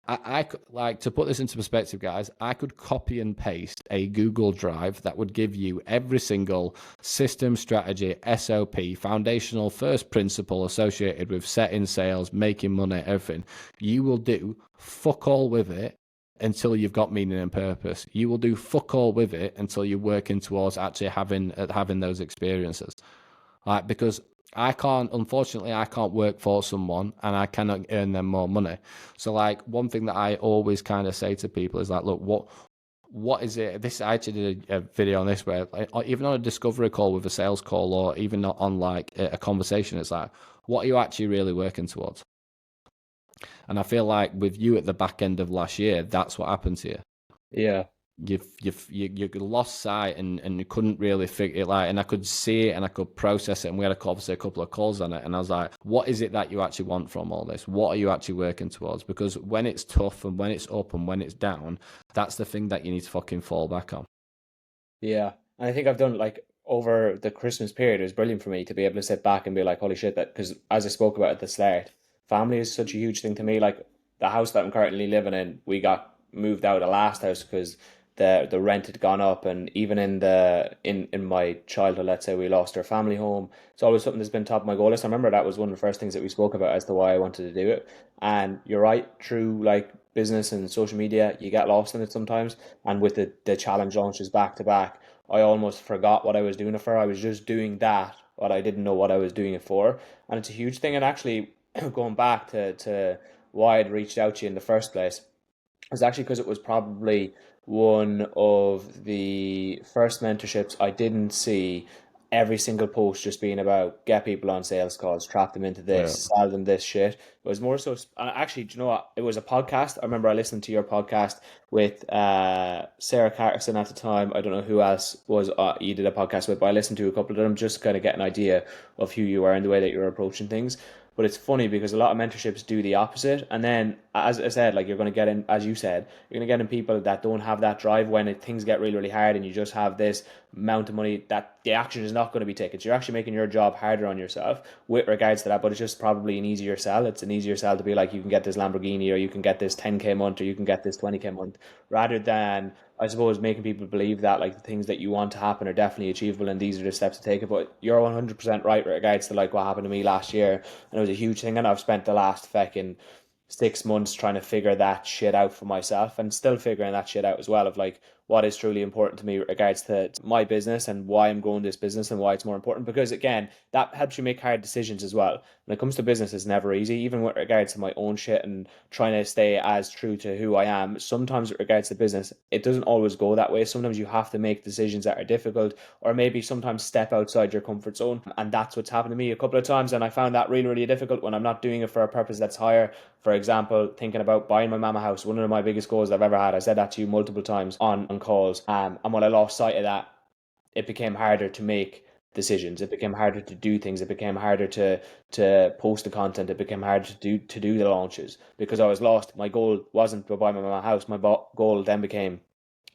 I could, like, to put this into perspective, guys, I could copy and paste a Google Drive that would give you every single system, strategy, SOP, foundational first principle associated with setting sales, making money, everything. You will do fuck all with it until you've got meaning and purpose. You will do fuck all with it until you're working towards actually having those experiences. Like, because unfortunately, I can't work for someone and I cannot earn them more money. So, like, one thing that I always kind of say to people is like, look, what is it? I actually did a video on this where, like, even on a discovery call with a sales call, or even not on like a conversation, it's like, what are you actually really working towards? And I feel like with you at the back end of last year, that's what happened to you. Yeah. You lost sight and you couldn't really figure it out. And I could see it and I could process it. And we had obviously a couple of calls on it. And I was like, what is it that you actually want from all this? What are you actually working towards? Because when it's tough and when it's up and when it's down, that's the thing that you need to fucking fall back on. Yeah. And I think I've done, like, over the Christmas period, it was brilliant for me to be able to sit back and be like, holy shit, that, because as I spoke about at the start, family is such a huge thing to me. Like, the house that I'm currently living in, we got moved out of the last house because the rent had gone up, and even in my childhood, let's say, we lost our family home. It's always something that's been top of my goal list. I remember that was one of the first things that we spoke about as to why I wanted to do it. And you're right, through like business and social media, you get lost in it sometimes. And with the challenge launches back to back, I almost forgot what I was doing it for. I was just doing that, but I didn't know what I was doing it for. And it's a huge thing. And actually, going back to why I'd reached out to you in the first place, was actually because it was probably one of the first mentorships I didn't see every single post just being about get people on sales calls, trap them into Yeah. this, sell them this shit. It was more so, and actually, do you know what? It was a podcast. I remember I listened to your podcast with Sarah Carterson at the time. I don't know who else was you did a podcast with, but I listened to a couple of them just to kind of get an idea of who you are and the way that you're approaching things. But it's funny because a lot of mentorships do the opposite. And then, as I said, like, you're going to get in, as you said, you're going to get in people that don't have that drive when things get really, really hard, and you just have this amount of money that the action is not going to be taken. So you're actually making your job harder on yourself with regards to that. But it's just probably an easier sell. It's an easier sell to be like, you can get this Lamborghini, or you can get this 10K month, or you can get this 20K month, rather than, I suppose, making people believe that, like, the things that you want to happen are definitely achievable and these are the steps to take it. But you're 100% right with regards to, like, what happened to me last year, and it was a huge thing. And I've spent the last fucking 6 months trying to figure that shit out for myself, and still figuring that shit out as well, of like what is truly important to me with regards to my business and why I'm growing this business and why it's more important. Because again, that helps you make hard decisions as well. When it comes to business, it's never easy, even with regards to my own shit and trying to stay as true to who I am. Sometimes with regards to business, it doesn't always go that way. Sometimes you have to make decisions that are difficult, or maybe sometimes step outside your comfort zone. And that's what's happened to me a couple of times. And I found that really, really difficult when I'm not doing it for a purpose that's higher. For example, thinking about buying my mama house, one of my biggest goals I've ever had. I said that to you multiple times on calls. And when I lost sight of that, it became harder to make decisions. It became harder to do things. It became harder to post the content. It became harder to do the launches because I was lost. My goal wasn't to buy my mama house. My goal then became,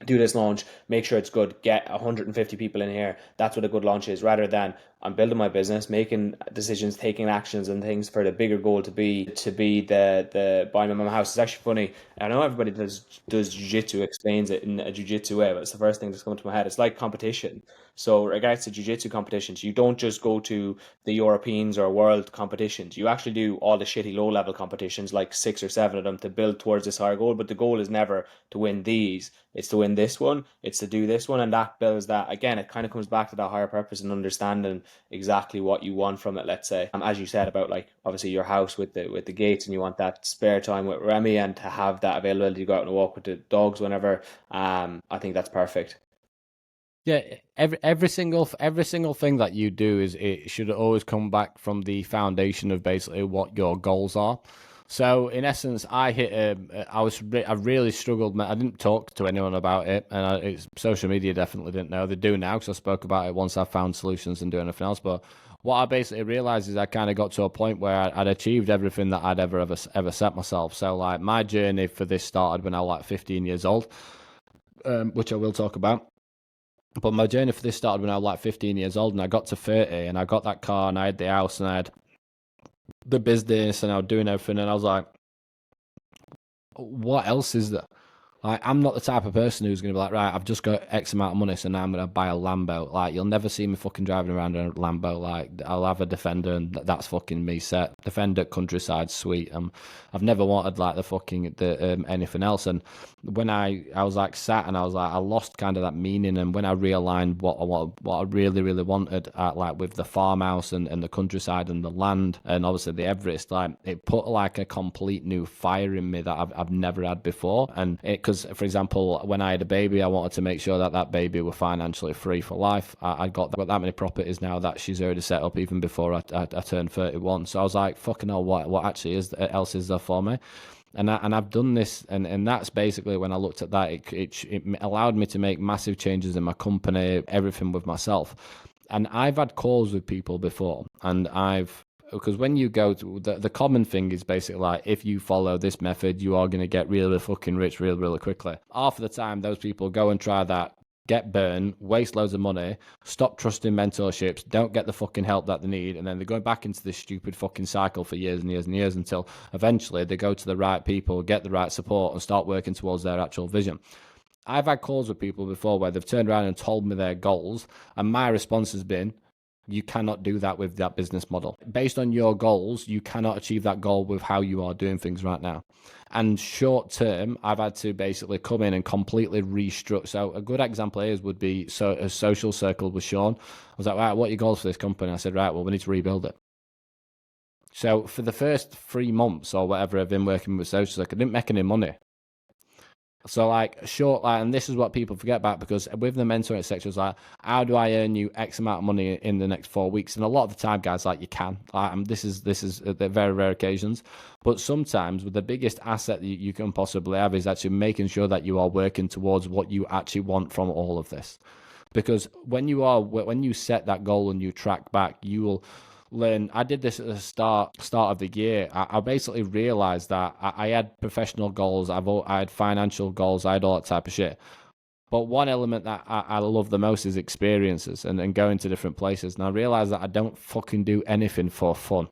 do this launch, make sure it's good, get 150 people in here. That's what a good launch is, rather than I'm building my business, making decisions, taking actions and things for the bigger goal to be the buying my mum a house. It's actually funny. I know everybody does jiu-jitsu, explains it in a jiu-jitsu way, but it's the first thing that's come to my head. It's like competition. So regards to jiu-jitsu competitions, you don't just go to the Europeans or world competitions. You actually do all the shitty low level competitions, like 6 or 7 of them, to build towards this higher goal. But the goal is never to win these. It's to win this one. It's to do this one, and that builds that. Again, it kind of comes back to that higher purpose and understanding exactly what you want from it. Let's say, as you said about like obviously your house with the gates, and you want that spare time with Remy, and to have that availability to go out and walk with the dogs whenever. I think that's perfect. Yeah, every single thing that you do is it should always come back from the foundation of basically what your goals are. So in essence, I really struggled. I didn't talk to anyone about it, and social media definitely didn't know. They do now because I spoke about it once I found solutions and do anything else. But what I basically realized is I kind of got to a point where I'd achieved everything that I'd ever set myself. So like my journey for this started when I was like 15 years old, which I will talk about. But my journey for this started when I was like 15 years old, and I got to 30, and I got that car, and I had the house, and I had the business, and I was doing everything, and I was like, what else is there? Like, I'm not the type of person who's going to be like, right, I've just got X amount of money, so now I'm going to buy a Lambo. Like, you'll never see me fucking driving around in a Lambo. Like, I'll have a Defender, and that's fucking me set. Defender, countryside, sweet. I've never wanted, like, anything else. And when I was, like, sat, and I was like, I lost kind of that meaning. And when I realigned what I really, really wanted, like, with the farmhouse and the countryside and the land, and obviously the Everest, like, it put, like, a complete new fire in me that I've never had before. And because, for example, when I had a baby, I wanted to make sure that baby were financially free for life. I got that many properties now that she's already set up even before I turned 31. So I was like, fucking hell, what actually else is there for me? And I've done this, and that's basically when I looked at that, it allowed me to make massive changes in my company, everything with myself. And I've had calls with people before, and because when you go to the common thing is basically like, if you follow this method, you are going to get really fucking rich really quickly. Half of the time, those people go and try that, get burned, waste loads of money, stop trusting mentorships, don't get the fucking help that they need, and then they're going back into this stupid fucking cycle for years and years and years until eventually they go to the right people, get the right support, and start working towards their actual vision. I've had calls with people before where they've turned around and told me their goals, and my response has been, you cannot do that with that business model. Based on your goals, you cannot achieve that goal with how you are doing things right now. And short term, I've had to basically come in and completely restructure. So a good example is would be a social circle with Sean. I was like, right, what are your goals for this company? I said, right, well, we need to rebuild it. So for the first 3 months or whatever I've been working with social circle, I didn't make any money. So and this is what people forget about, because with the mentoring sector, it's like, how do I earn you X amount of money in the next 4 weeks? And a lot of the time, guys, like, you can. This is the very rare occasions, but sometimes with the biggest asset that you can possibly have is actually making sure that you are working towards what you actually want from all of this. Because when you set that goal and you track back, you will learn. I did this at the start of the year. I basically realized that I had professional goals, I had financial goals, I had all that type of shit. But one element that I love the most is experiences and going to different places. And I realized that I don't fucking do anything for fun.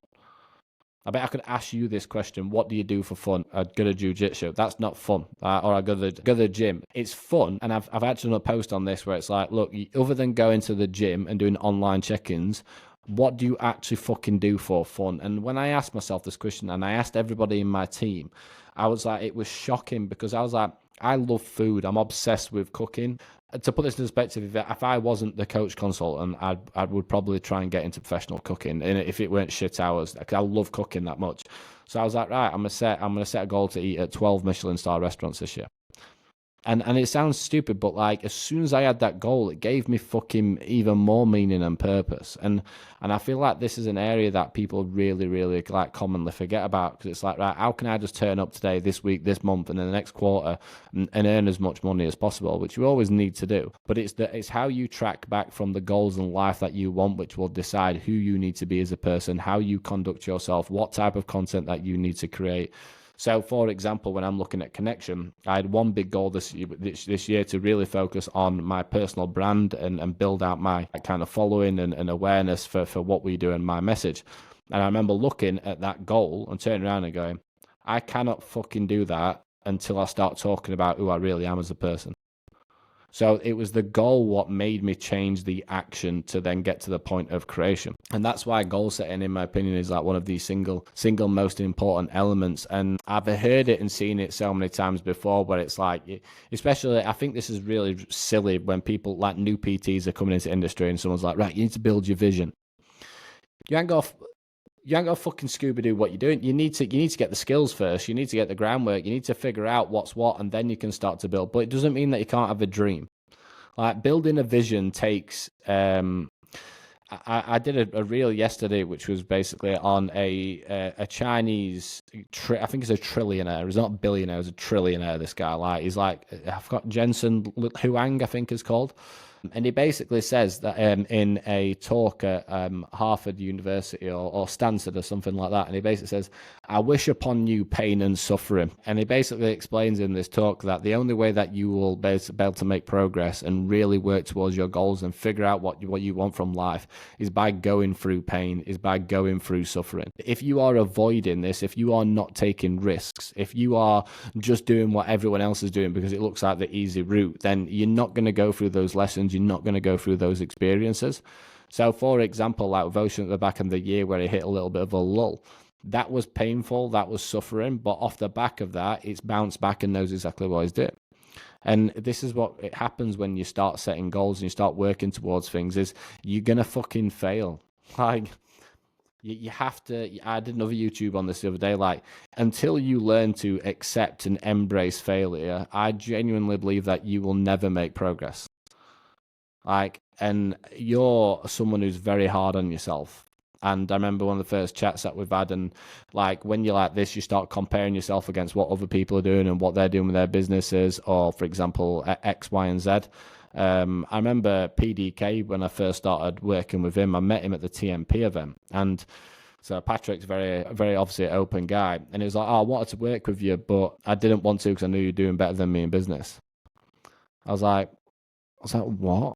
I bet I could ask you this question: what do you do for fun? I go to jiu-jitsu. That's not fun. Or I go to the gym. It's fun. And I've actually done a post on this where it's like, look, other than going to the gym and doing online check-ins, what do you actually fucking do for fun? And when I asked myself this question, and I asked everybody in my team, I was like, it was shocking, because I was like, I love food. I'm obsessed with cooking. To put this in perspective, if I wasn't the coach consultant, I would probably try and get into professional cooking, and if it weren't shit hours, because I love cooking that much. So I was like, right, I'm gonna set a goal to eat at 12 Michelin star restaurants this year. And it sounds stupid, but like, as soon as I had that goal, it gave me fucking even more meaning and purpose. And I feel like this is an area that people really, really like commonly forget about, because it's like, right, how can I just turn up today, this week, this month, and then the next quarter and earn as much money as possible, which you always need to do. But it's how you track back from the goals in life that you want, which will decide who you need to be as a person, how you conduct yourself, what type of content that you need to create. So, for example, when I'm looking at connection, I had one big goal this year to really focus on my personal brand and build out my kind of following and awareness for what we do and my message. And I remember looking at that goal and turning around and going, I cannot fucking do that until I start talking about who I really am as a person. So it was the goal what made me change the action to then get to the point of creation. And that's why goal setting, in my opinion, is like one of the single most important elements. And I've heard it and seen it so many times before, but it's like, especially, I think this is really silly when people like new PTs are coming into industry and someone's like, right, you need to build your vision. You ain't got to fucking Scooby Doo what you're doing. You need to get the skills first. You need to get the groundwork. You need to figure out what's what, and then you can start to build. But it doesn't mean that you can't have a dream. Like building a vision takes. I did a reel yesterday, which was basically on a Chinese. I think he's a trillionaire. He's not a billionaire. He's a trillionaire. This guy, like, he's like, I've got Jensen Huang, I think is called. And he basically says that in a talk at Harvard University or Stanford or something like that, and he basically says, I wish upon you pain and suffering. And he basically explains in this talk that the only way that you will be able to make progress and really work towards your goals and figure out what you want from life is by going through pain, is by going through suffering. If you are avoiding this, if you are not taking risks, if you are just doing what everyone else is doing because it looks like the easy route, then you're not going to go through those lessons. You're not going to go through those experiences. So, for example, like with Ocean at the back of the year where he hit a little bit of a lull, that was painful, that was suffering, but off the back of that, it's bounced back and knows exactly what he's doing. And this is what it happens when you start setting goals and you start working towards things, is you're going to fucking fail. Like, you have to. I did another YouTube on this the other day. Like, until you learn to accept and embrace failure, I genuinely believe that you will never make progress. Like, and you're someone who's very hard on yourself. And I remember one of the first chats that we've had, and like when you're like this, you start comparing yourself against what other people are doing and what they're doing with their businesses, or for example, X, Y, and Z. I remember PDK when I first started working with him. I met him at the TMP event, and so Patrick's very, very obviously an open guy, and he was like, "Oh, I wanted to work with you, but I didn't want to because I knew you're doing better than me in business." I was like, "What?"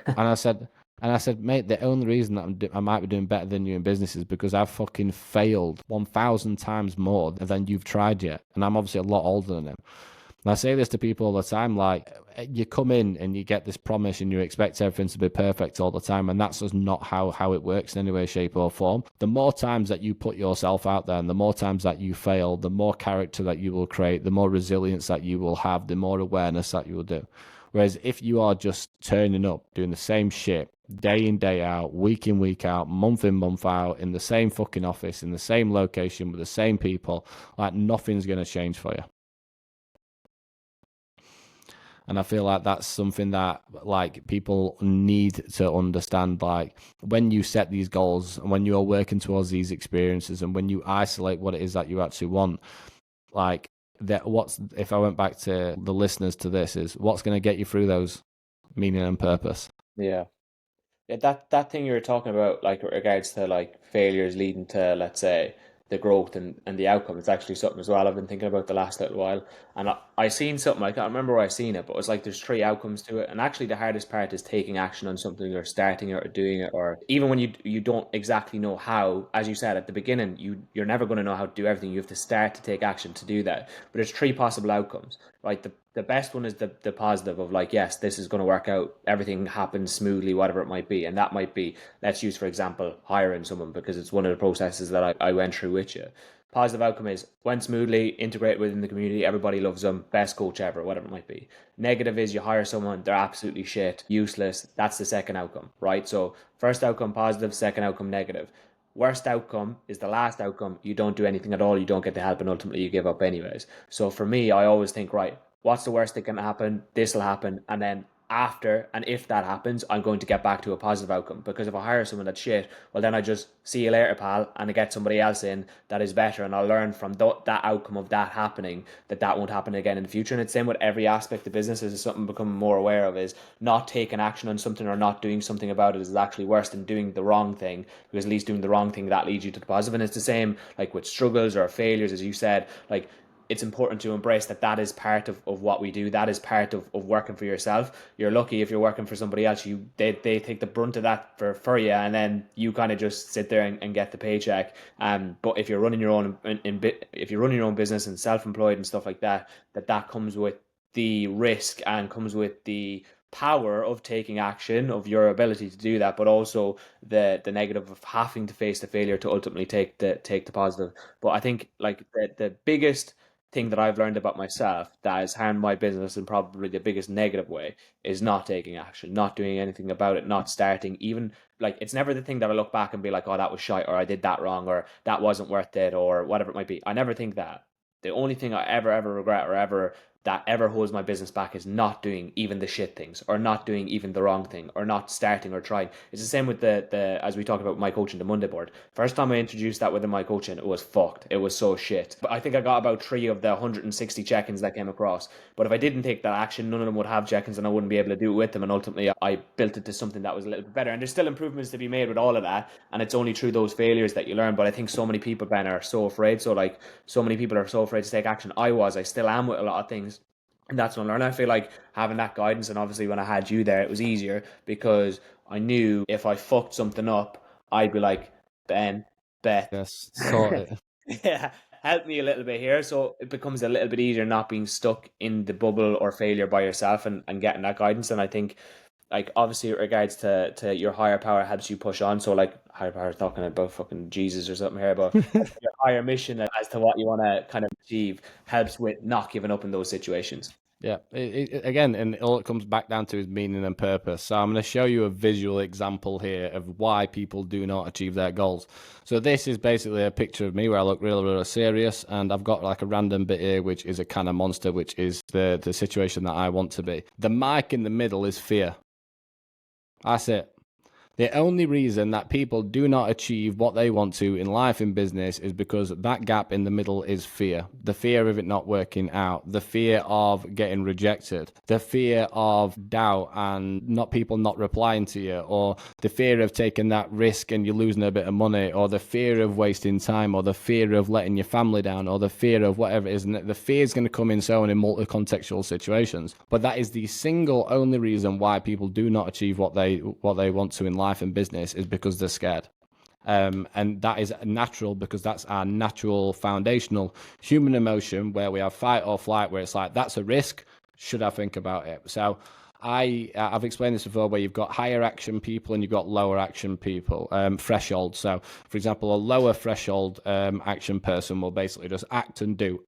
And I said, mate, the only reason that I might be doing better than you in business is because I've fucking failed 1,000 times more than you've tried yet. And I'm obviously a lot older than him. And I say this to people all the time, like, you come in and you get this promise and you expect everything to be perfect all the time. And that's just not how it works in any way, shape, or form. The more times that you put yourself out there and the more times that you fail, the more character that you will create, the more resilience that you will have, the more awareness that you will do. Whereas if you are just turning up, doing the same shit, day in, day out, week in, week out, month in, month out, in the same fucking office, in the same location, with the same people, like, nothing's going to change for you. And I feel like that's something that, like, people need to understand. Like, when you set these goals and when you are working towards these experiences and when you isolate what it is that you actually want, like, that if I went back to the listeners to this, is what's going to get you through those meaning and purpose. Yeah. That thing you were talking about, like with regards to like failures leading to, let's say, the growth and the outcome, it's actually something as well I've been thinking about the last little while. And I seen something, I can't remember where I seen it, but it's like there's three outcomes to it. And actually the hardest part is taking action on something, or starting it or doing it, or even when you don't exactly know how. As you said at the beginning, you're never going to know how to do everything. You have to start to take action to do that. But there's three possible outcomes, right? The best one is the positive of like, yes, this is going to work out, everything happens smoothly, whatever it might be. And that might be, let's use for example hiring someone, because it's one of the processes that I went through with you. Positive outcome is went smoothly, integrate within the community, everybody loves them, best coach ever, whatever it might be. Negative is you hire someone, they're absolutely shit, useless. That's the second outcome, right? So first outcome positive, second outcome negative. Worst outcome is the last outcome. You don't do anything at all, you don't get the help, and ultimately you give up anyways. So for me, I always think, right, what's the worst that can happen? This will happen. And then after and if that happens, I'm going to get back to a positive outcome. Because if I hire someone that's shit, well, then I just see you later, pal, and I get somebody else in that is better, and I'll learn from that outcome of that happening that won't happen again in the future. And it's same with every aspect of business. Is something becoming more aware of is not taking action on something or not doing something about it is actually worse than doing the wrong thing, because at least doing the wrong thing that leads you to the positive. And it's the same like with struggles or failures, as you said, like it's important to embrace that is part of what we do. That is part of working for yourself. You're lucky if you're working for somebody else. They take the brunt of that for you, and then you kind of just sit there and get the paycheck. But if you're running your own if you're running your own business and self-employed and stuff like that, that comes with the risk and comes with the power of taking action, of your ability to do that, but also the negative of having to face the failure to ultimately take the positive. But I think like the biggest thing that I've learned about myself that has harmed my business in probably the biggest negative way is not taking action, not doing anything about it, not starting. Even like it's never the thing that I look back and be like, oh, that was shite, or I did that wrong, or that wasn't worth it, or whatever it might be. I never think that. The only thing I ever regret or ever holds my business back is not doing even the shit things, or not doing even the wrong thing, or not starting or trying. It's the same with the as we talked about my coaching, the Monday board. First time I introduced that within my coaching, it was fucked. It was so shit. But I think I got about 3 of the 160 check-ins that came across. But if I didn't take that action, none of them would have check-ins, and I wouldn't be able to do it with them. And ultimately, I built it to something that was a little bit better. And there's still improvements to be made with all of that. And it's only through those failures that you learn. But I think so many people, Ben, are so afraid. So like so many people are so afraid to take action. I still am with a lot of things, and that's what I learned. I feel like having that guidance, and obviously when I had you there, it was easier because I knew if I fucked something up, I'd be like, Ben, Beth, Yes, sort it. yeah, help me a little bit here. So it becomes a little bit easier not being stuck in the bubble or failure by yourself, and getting that guidance. And I think like obviously with regards to your higher power helps you push on. So like higher power talking about fucking Jesus or something here, but your higher mission as to what you want to kind of achieve helps with not giving up in those situations. Yeah, again, and all it comes back down to is meaning and purpose. So I'm going to show you a visual example here of why people do not achieve their goals. So this is basically a picture of me where I look really, really serious, and I've got like a random bit here, which is a kind of monster, which is the situation that I want to be. The mark in the middle is fear. That's it. The only reason that people do not achieve what they want to in life, in business, is because that gap in the middle is fear. The fear of it not working out, the fear of getting rejected, the fear of doubt and not people not replying to you, or the fear of taking that risk and you're losing a bit of money, or the fear of wasting time, or the fear of letting your family down, or the fear of whatever it is. And the fear is going to come in so many multi-contextual situations. But that is the single only reason why people do not achieve what they want to in life and business, is because they're scared. And that is natural, because that's our natural foundational human emotion, where we have fight or flight, where it's like, that's a risk, should I think about it? So I've explained this before, where you've got higher action people and you've got lower action people, threshold. So for example, a lower threshold action person will basically just act and do.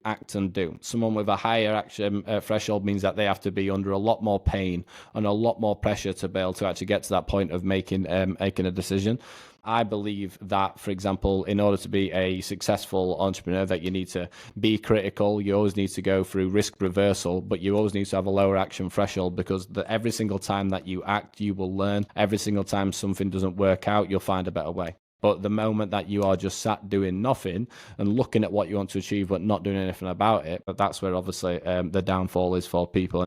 Someone with a higher action threshold means that they have to be under a lot more pain and a lot more pressure to be able to actually get to that point of making a decision. I believe that, for example, in order to be a successful entrepreneur, that you need to be critical. You always need to go through risk reversal, but you always need to have a lower action threshold, because every single time that you act, you will learn. Every single time something doesn't work out, you'll find a better way. But the moment that you are just sat doing nothing and looking at what you want to achieve, but not doing anything about it, but that's where obviously the downfall is for people.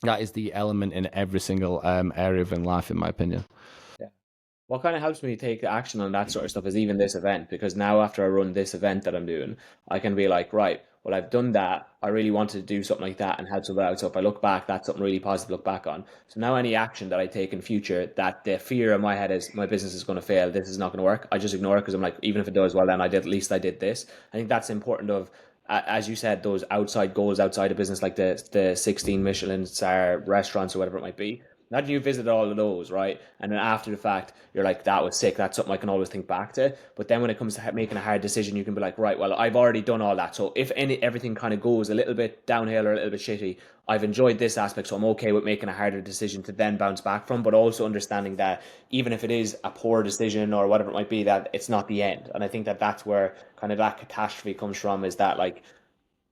That is the element in every single area of in life, in my opinion. What kind of helps me take action on that sort of stuff is even this event, because now after I run this event that I'm doing, I can be like, right, well, I've done that. I really wanted to do something like that and help somebody out. So if I look back, that's something really positive to look back on. So now any action that I take in future, that the fear in my head is my business is going to fail, this is not going to work, I just ignore it, because I'm like, even if it does, well, then at least I did this. I think that's important of, as you said, those outside goals outside of business, like the 16 Michelin star restaurants or whatever it might be. Imagine you visit all of those, right? And then after the fact, you're like, that was sick. That's something I can always think back to. But then when it comes to making a hard decision, you can be like, right, well, I've already done all that. So if everything kind of goes a little bit downhill or a little bit shitty, I've enjoyed this aspect. So I'm okay with making a harder decision to then bounce back from, but also understanding that even if it is a poor decision or whatever it might be, that it's not the end. And I think that that's where kind of that catastrophe comes from, is that like,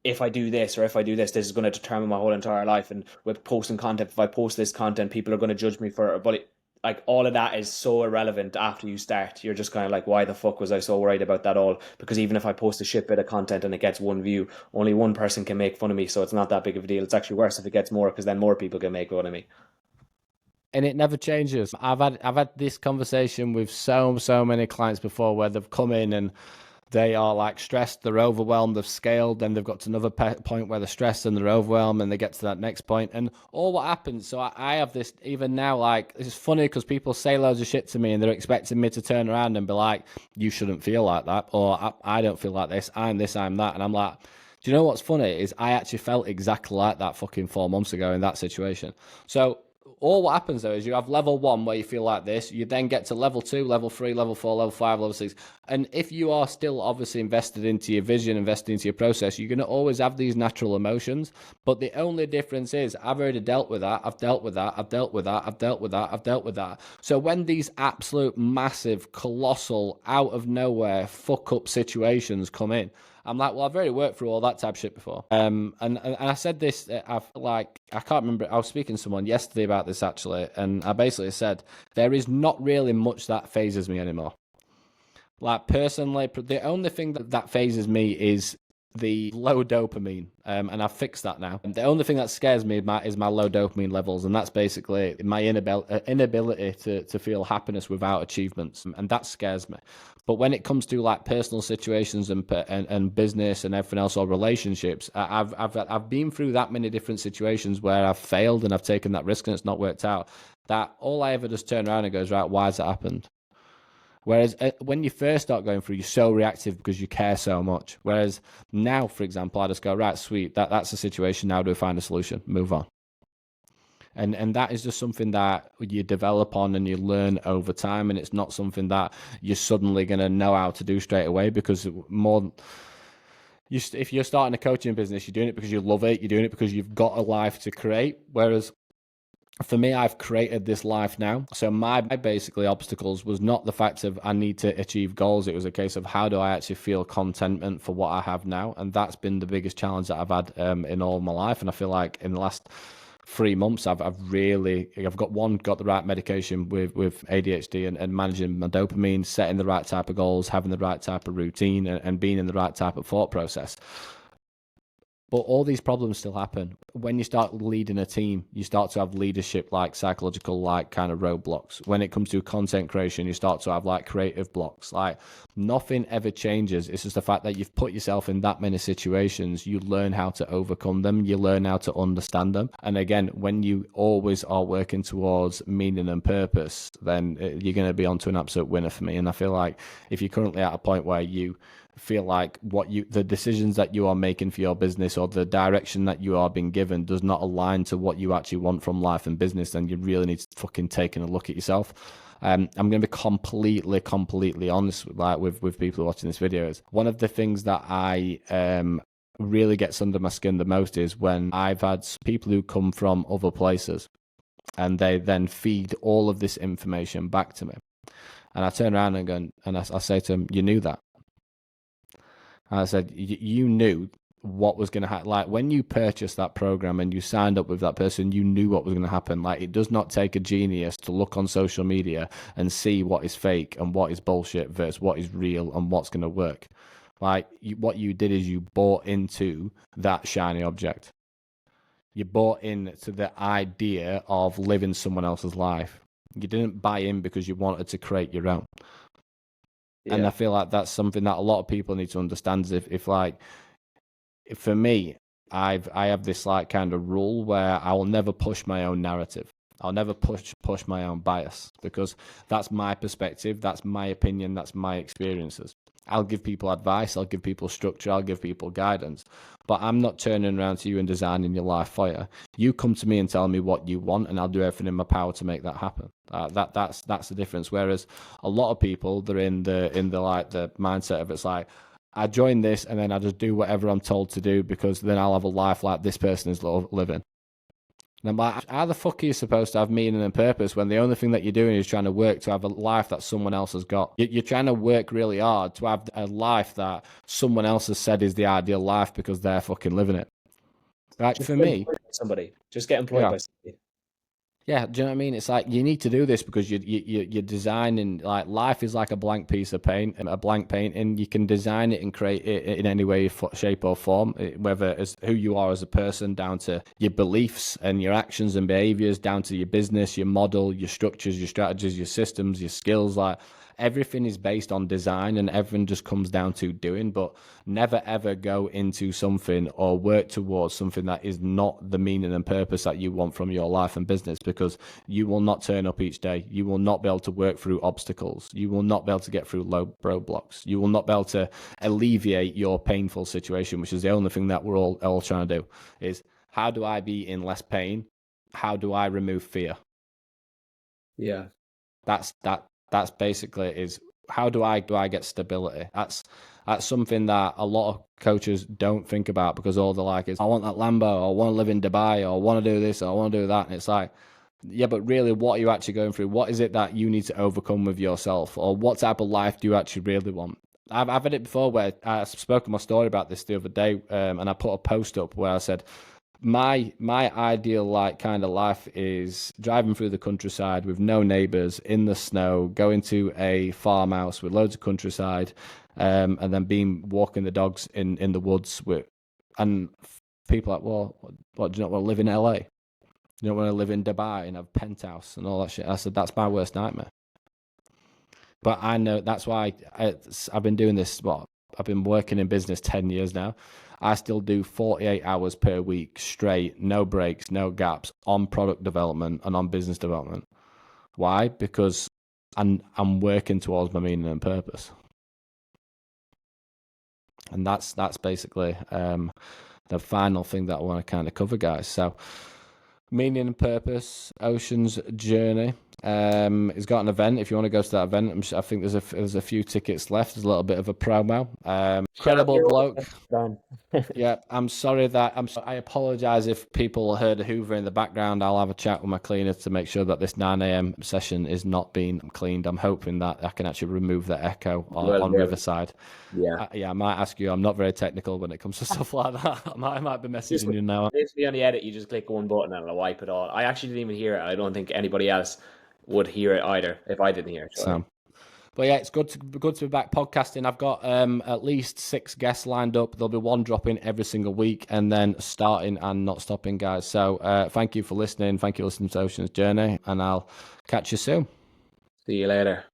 if I do this or if I do this, this is going to determine my whole entire life. And with posting content, if I post this content, people are going to judge me for it. But like all of that is so irrelevant after you start. You're just kind of like, why the fuck was I so worried about that all? Because even if I post a shit bit of content and it gets one view, only one person can make fun of me. So it's not that big of a deal. It's actually worse if it gets more, because then more people can make fun of me. And it never changes. I've had this conversation with so many clients before where they've come in and they are like stressed, they're overwhelmed, they've scaled, then they've got to another point where they're stressed and they're overwhelmed, and they get to that next point. And all what happens, so I have this even now, like, it's funny because people say loads of shit to me and they're expecting me to turn around and be like, you shouldn't feel like that, or I don't feel like this, I'm that. And I'm like, do you know what's funny is I actually felt exactly like that fucking 4 months ago in that situation. So all what happens though is you have level 1 where you feel like this, you then get to level 2, level 3, level 4, level 5, level 6. And if you are still obviously invested into your vision, invested into your process, you're going to always have these natural emotions. But the only difference is I've already dealt with that, I've dealt with that, I've dealt with that, I've dealt with that, I've dealt with that. So when these absolute massive, colossal, out of nowhere, fuck up situations come in, I'm like, well, I've already worked through all that type of shit before. And I said this, I can't remember, I was speaking to someone yesterday about this actually, and I basically said, there is not really much that phases me anymore. Like personally, the only thing that phases me is the low dopamine, and I've fixed that now. The only thing that scares me is my low dopamine levels, and that's basically my inability to feel happiness without achievements, and that scares me. But when it comes to like personal situations and business and everything else, or relationships, I've been through that many different situations where I've failed and I've taken that risk and it's not worked out, that all I ever just turn around and goes, right, why has that happened? Whereas when you first start going through, you're so reactive because you care so much. Whereas now, for example, I just go, right, sweet, that's the situation. Now do we find a solution? Move on. And that is just something that you develop on and you learn over time. And it's not something that you're suddenly going to know how to do straight away, because if you're starting a coaching business, you're doing it because you love it. You're doing it because you've got a life to create. Whereas for me, I've created this life now. So my basically obstacles was not the fact of I need to achieve goals. It was a case of how do I actually feel contentment for what I have now. And that's been the biggest challenge that I've had in all of my life. And I feel like in the last 3 months, I've got the right medication with ADHD and managing my dopamine, setting the right type of goals, having the right type of routine, and being in the right type of thought process. But all these problems still happen. When you start leading a team, you start to have leadership, like psychological, like kind of roadblocks. When it comes to content creation, you start to have like creative blocks. Like nothing ever changes. It's just the fact that you've put yourself in that many situations. You learn how to overcome them. You learn how to understand them. And again, when you always are working towards meaning and purpose, then you're going to be onto an absolute winner for me. And I feel like if you're currently at a point where you feel like the decisions that you are making for your business or the direction that you are being given does not align to what you actually want from life and business, then you really need to fucking take a look at yourself. I'm going to be completely honest with people watching this video. Is one of the things that I really gets under my skin the most is when I've had people who come from other places and they then feed all of this information back to me, and I turn around and go and I say to them, you knew that. And I said, you knew what was going to happen. Like when you purchased that program and you signed up with that person, you knew what was going to happen. Like it does not take a genius to look on social media and see what is fake and what is bullshit versus what is real and what's going to work. Like what you did is you bought into that shiny object. You bought into the idea of living someone else's life. You didn't buy in because you wanted to create your own. Yeah. And I feel like that's something that a lot of people need to understand is if for me, I have this like kind of rule where I will never push my own narrative. I'll never push my own bias, because that's my perspective, that's my opinion, that's my experiences. I'll give people advice, I'll give people structure, I'll give people guidance, but I'm not turning around to you and designing your life for you. You come to me and tell me what you want, and I'll do everything in my power to make that happen. That's the difference. Whereas a lot of people, they're in the mindset of it's like, I join this and then I just do whatever I'm told to do because then I'll have a life like this person is living. And I'm like, how the fuck are you supposed to have meaning and purpose when the only thing that you're doing is trying to work to have a life that someone else has got? You're trying to work really hard to have a life that someone else has said is the ideal life because they're fucking living it. Like, Just for get me, employed by somebody. Just get employed yeah. by somebody. Yeah, do you know what I mean? It's like you need to do this because you're designing, like, life is like a blank piece of paint, a blank paint, and you can design it and create it in any way, shape, or form. Whether as who you are as a person, down to your beliefs and your actions and behaviors, down to your business, your model, your structures, your strategies, your systems, your skills. Like, everything is based on design, and everything just comes down to doing. But never ever go into something or work towards something that is not the meaning and purpose that you want from your life and business, because you will not turn up each day. You will not be able to work through obstacles. You will not be able to get through low roadblocks. You will not be able to alleviate your painful situation, which is the only thing that we're all trying to do, is how do I be in less pain? How do I remove fear? Yeah. That's basically is how do I get stability? That's something that a lot of coaches don't think about, because all they're like is, I want that Lambo, or I want to live in Dubai, or I want to do this, or I want to do that. And it's like, yeah, but really, what are you actually going through? What is it that you need to overcome with yourself? Or what type of life do you actually really want? I've had it before where I spoke in my story about this the other day, and I put a post up where I said, my ideal like kind of life is driving through the countryside with no neighbors, in the snow, going to a farmhouse with loads of countryside, and then walking the dogs in the woods with, and people are like, well, what, do you not want to live in LA? You don't want to live in Dubai and have a penthouse and all that shit? I said, that's my worst nightmare. But I know that's why I've been doing this. I've been working in business 10 years now. I still do 48 hours per week straight, no breaks, no gaps, on product development and on business development. Why? Because I'm working towards my meaning and purpose. And that's basically the final thing that I want to kind of cover, guys. So, meaning and purpose, Oisin's journey. He's got an event. If you want to go to that event, I think there's a few tickets left. There's a little bit of a promo. Incredible bloke. Yeah, I'm sorry that I apologize if people heard a Hoover in the background. I'll have a chat with my cleaner to make sure that this 9 a.m. session is not being cleaned. I'm hoping that I can actually remove the echo on Riverside. Yeah. I might ask you. I'm not very technical when it comes to stuff like that. I might be messaging you now. Basically, on the edit, you just click one button and it'll wipe it all. I actually didn't even hear it. I don't think anybody else would hear it either if I didn't hear it. So, but yeah, it's good to be back podcasting. I've got at least 6 guests lined up. There'll be one dropping every single week, and then starting and not stopping, guys. So thank you for listening. Thank you for listening to Oisin's journey, and I'll catch you soon. See you later.